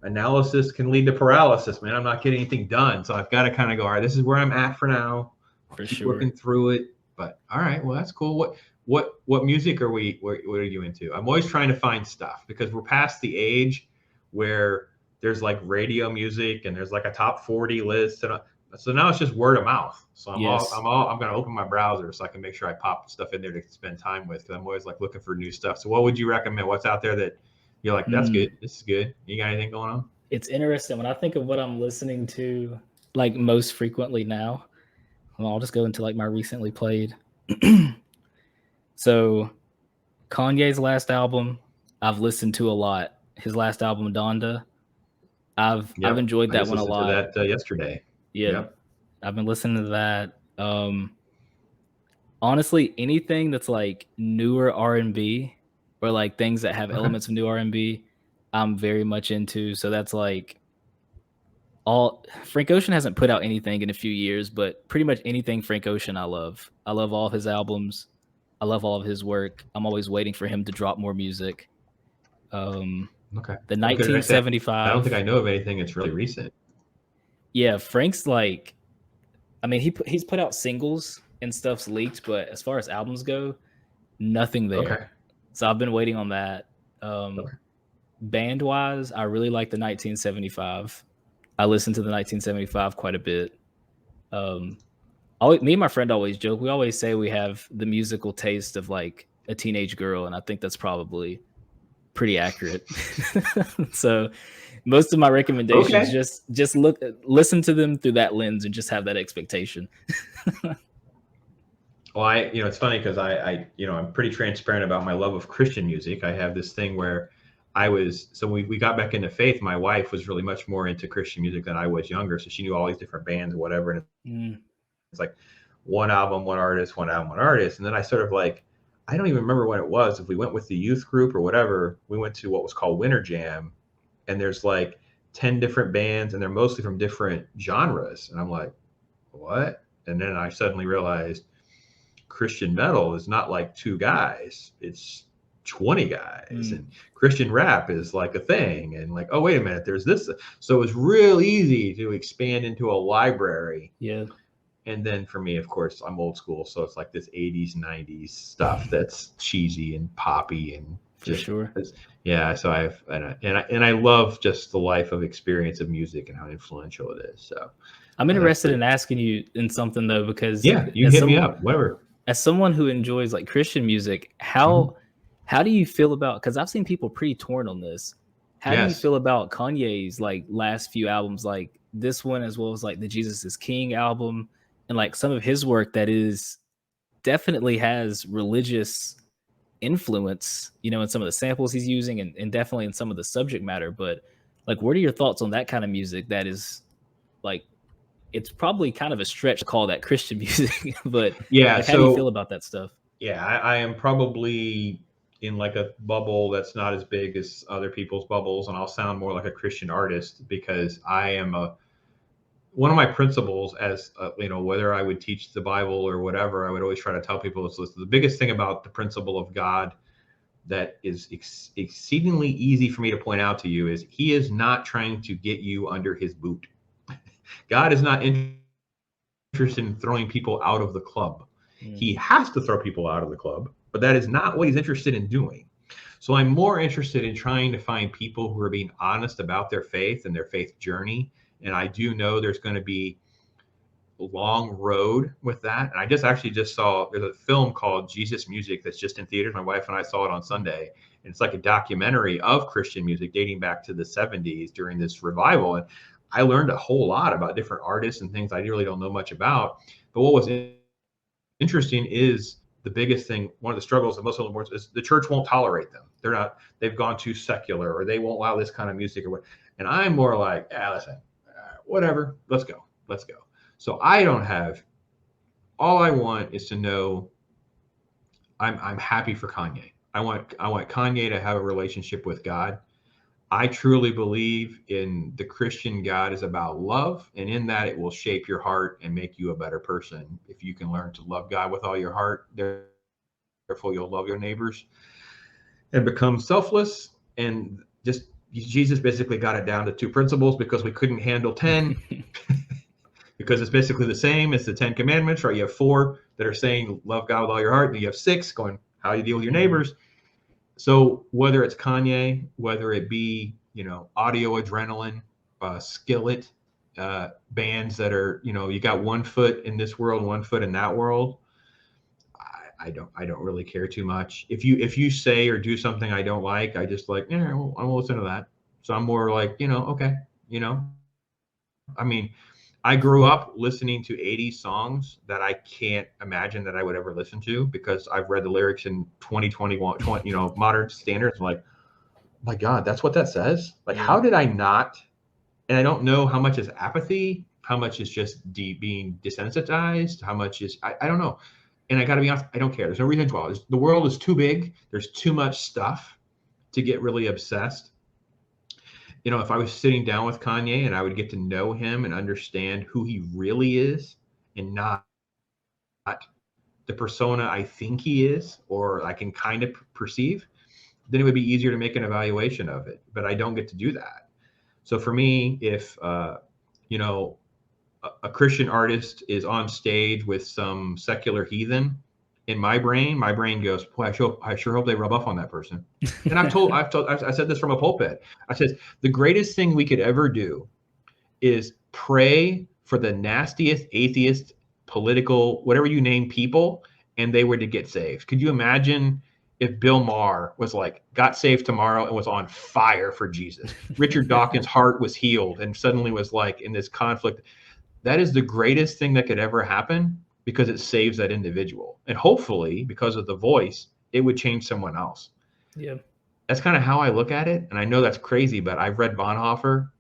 analysis can lead to paralysis, man. I'm not getting anything done, so I've got to kind of go. All right, this is where I'm at for now. for Keep sure. working through it. But all right, well, that's cool. What music are we? What are you into? I'm always trying to find stuff because we're past the age where there's like radio music and there's like a top 40 list, and so now it's just word of mouth. So I'm going to open my browser so I can make sure I pop stuff in there to spend time with, because I'm always like looking for new stuff. So what would you recommend? What's out there that you're like, that's good, this is good? You got anything going on? It's interesting when I think of what I'm listening to like most frequently now. Well, I'll just go into like my recently played. So Kanye's last album, I've listened to a lot. His last album, Donda, I've enjoyed that one a lot. I listened to that yesterday. Yeah, yep. I've been listening to that. Honestly, anything that's like newer R&B or like things that have elements of new R&B, I'm very much into. So that's like Frank Ocean hasn't put out anything in a few years, but pretty much anything Frank Ocean I love. I love all of his albums. I love all of his work. I'm always waiting for him to drop more music. Okay. The 1975. I don't think I know of anything that's really recent. Yeah, Frank's like, I mean, he's put out singles and stuff's leaked, but as far as albums go, nothing there. Okay. So I've been waiting on that. Band wise, I really like the 1975. I listen to the 1975 quite a bit. Me and my friend always joke. We always say we have the musical taste of like a teenage girl, and I think that's probably pretty accurate. So most of my recommendations, just listen to them through that lens and just have that expectation. Well, it's funny because I'm pretty transparent about my love of Christian music. I have this thing where we got back into faith. My wife was really much more into Christian music than I was younger. So she knew all these different bands or whatever. And it's like one album, one artist, one album, one artist. And then I sort of like, I don't even remember when it was. If we went with the youth group or whatever, we went to what was called Winter Jam. And there's like 10 different bands and they're mostly from different genres. And I'm like, what? And then I suddenly realized Christian metal is not like two guys. It's 20 guys, and Christian rap is like a thing, and like, oh, wait a minute, there's this. So it was real easy to expand into a library. Yeah. And then for me, of course, I'm old school, so it's like this 80s 90s stuff that's cheesy and poppy and just, for sure. Yeah, so I love just the life of experience of music and how influential it is. So I'm interested in asking you in something though, because you hit me up, whatever. As someone who enjoys like Christian music, how do you feel about, because I've seen people pretty torn on this. How do you feel about Kanye's like last few albums, like this one, as well as like the Jesus is King album, and like some of his work that is definitely has religious influence, in some of the samples he's using and definitely in some of the subject matter. But like, what are your thoughts on that kind of music that is like, it's probably kind of a stretch to call that Christian music, but like, how do you feel about that stuff? Yeah, I am probably in like a bubble that's not as big as other people's bubbles, and I'll sound more like a Christian artist because I am one of my principles as whether I would teach the Bible or whatever, I would always try to tell people is the biggest thing about the principle of God that is exceedingly easy for me to point out to you is he is not trying to get you under his boot. God is not interested in throwing people out of the club. He has to throw people out of the club, but that is not what he's interested in doing. So I'm more interested in trying to find people who are being honest about their faith and their faith journey. And I do know there's going to be a long road with that. And I just saw, there's a film called Jesus Music that's just in theaters. My wife and I saw it on Sunday. And it's like a documentary of Christian music dating back to the 70s during this revival. And I learned a whole lot about different artists and things I really don't know much about. But what was interesting is the biggest thing, one of the struggles that most of them is the church won't tolerate them. They've gone too secular, or they won't allow this kind of music or what. And I'm more like, listen, whatever, let's go. So all I want is to know I'm happy for Kanye. I want Kanye to have a relationship with God. I truly believe in the Christian God is about love, and in that it will shape your heart and make you a better person. If you can learn to love God with all your heart, therefore you'll love your neighbors and become selfless. And just Jesus basically got it down to two principles because we couldn't handle 10. Because it's basically the same as the 10 Commandments, right? You have 4 that are saying love God with all your heart, and you have 6 going how you deal with your neighbors. So whether it's Kanye, whether it be, Audio Adrenaline, Skillet, bands that are, you got one foot in this world, one foot in that world. I don't really care too much. If you say or do something I don't like, I just like, yeah, well, I won't listen to that. So I'm more like, okay, I mean, I grew up listening to 80s songs that I can't imagine that I would ever listen to because I've read the lyrics in 2021, modern standards. I'm like, my God, that's what that says. Like, Yeah. how did I not? And I don't know how much is apathy, how much is just being desensitized, how much is, I don't know. And I got to be honest, I don't care. There's no reason to dwell. The world is too big. There's too much stuff to get really obsessed. If I was sitting down with Kanye and I would get to know him and understand who he really is and not the persona I think he is or I can kind of perceive, then it would be easier to make an evaluation of it. But I don't get to do that. So for me, if, a Christian artist is on stage with some secular heathen, in my brain goes, boy, I sure hope they rub off on that person. And I said this from a pulpit. I said, the greatest thing we could ever do is pray for the nastiest atheist, political, whatever you name people, and they were to get saved. Could you imagine if Bill Maher was like, got saved tomorrow and was on fire for Jesus? Richard Dawkins' heart was healed and suddenly was like in this conflict. That is the greatest thing that could ever happen because it saves that individual. And hopefully, because of the voice, it would change someone else. Yeah. That's kind of how I look at it. And I know that's crazy, but I've read Bonhoeffer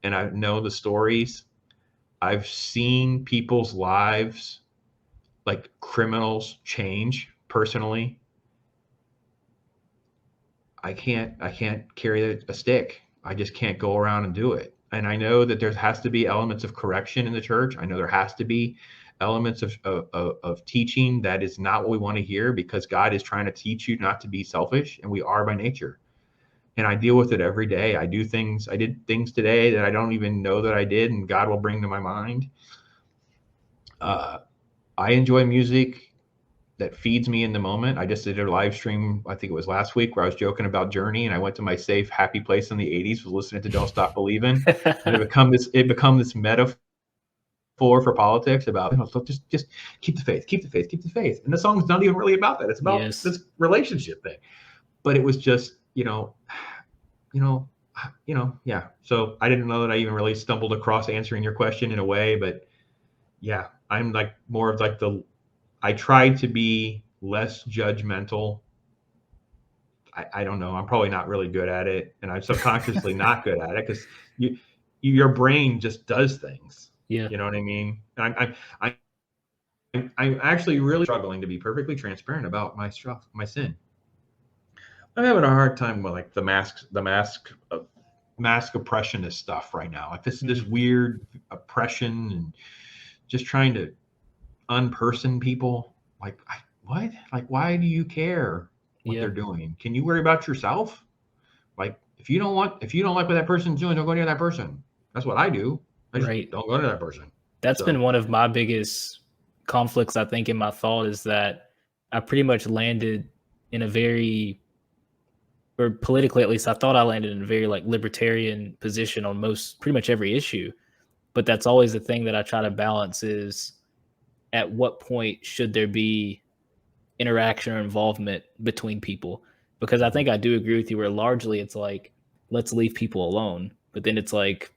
and I know the stories. I've seen people's lives, like criminals, change personally. I can't carry a stick. I just can't go around and do it. And I know that there has to be elements of correction in the church. I know there has to be elements of teaching that is not what we want to hear because God is trying to teach you not to be selfish, and we are by nature. And I deal with it every day. I did things today that I don't even know that I did, and God will bring to my mind. I enjoy music that feeds me in the moment. I just did a live stream, I think it was last week, where I was joking about Journey, and I went to my safe, happy place in the 80s, was listening to Don't Stop Believing. And it become this metaphor for politics about, just keep the faith, keep the faith, keep the faith. And the song's not even really about that. It's about this relationship thing. But it was just, yeah. So I didn't know that I even really stumbled across answering your question in a way, but yeah, I'm like more of like I try to be less judgmental. I don't know. I'm probably not really good at it, and I'm subconsciously not good at it because your brain just does things. Yeah. You know what I mean? I'm actually really struggling to be perfectly transparent about my stuff, my sin. I'm having a hard time with like the mask oppressionist stuff right now. Like this weird oppression and just trying to unperson people. Like, what? Like, why do you care what they're doing? Can you worry about yourself? Like, if you don't like what that person's doing, don't go near that person. That's what I do. I just don't go to that person. That's been one of my biggest conflicts, I think, in my thought is that I pretty much landed in a very, or politically at least, I thought I landed in a very like libertarian position on pretty much every issue. But that's always the thing that I try to balance is at what point should there be interaction or involvement between people? Because I think I do agree with you where largely it's like, let's leave people alone. But then it's like,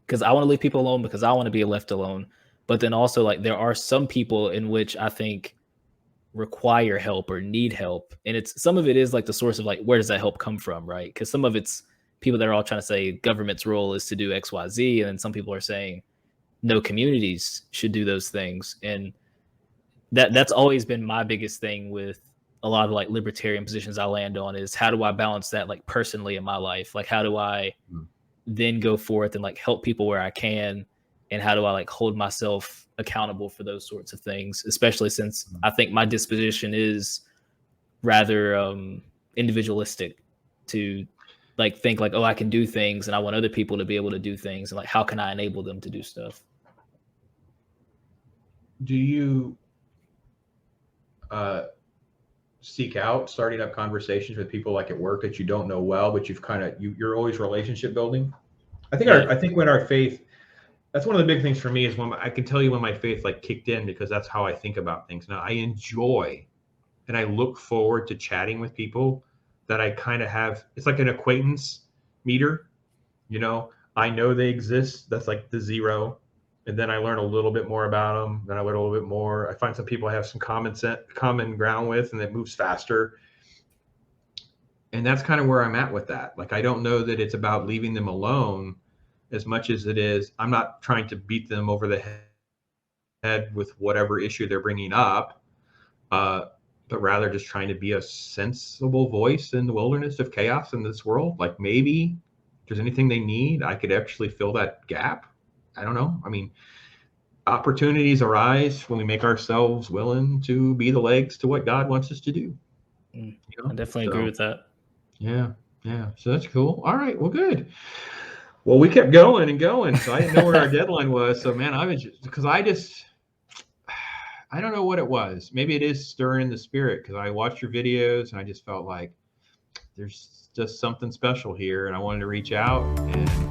because I want to leave people alone because I want to be left alone. But then also like there are some people in which I think require help or need help. And some of it is like the source of like, where does that help come from? Right. Because some of it's people that are all trying to say government's role is to do X, Y, Z. And then some people are saying no, communities should do those things. And that's always been my biggest thing with a lot of like libertarian positions I land on is how do I balance that like personally in my life? Like how do I then go forth and like help people where I can? And how do I like hold myself accountable for those sorts of things, especially since I think my disposition is rather individualistic to like think like, oh, I can do things and I want other people to be able to do things, and like how can I enable them to do stuff? Do you seek out starting up conversations with people like at work that you don't know well, but you've kind of you're always relationship building? I think Yeah. I think when our faith, that's one of the big things for me is when I can tell you when my faith like kicked in, because that's how I think about things now. I enjoy and I look forward to chatting with people that I kind of have. It's like an acquaintance meter, you know. I know they exist. That's like the zero, and then I learn a little bit more about them. Then I learn a little bit more. I find some people I have some common ground with, and it moves faster. And that's kind of where I'm at with that. Like, I don't know that it's about leaving them alone as much as it is, I'm not trying to beat them over the head with whatever issue they're bringing up, but rather just trying to be a sensible voice in the wilderness of chaos in this world. Like, maybe if there's anything they need, I could actually fill that gap. I don't know. I mean, opportunities arise when we make ourselves willing to be the legs to what God wants us to do. You know? I definitely agree with that. Yeah. So that's cool. All right. Well, good. Well, we kept going and going, so I didn't know where our deadline was. So, man, I don't know what it was. Maybe it is stirring the spirit, because I watched your videos and I just felt like there's just something special here, and I wanted to reach out and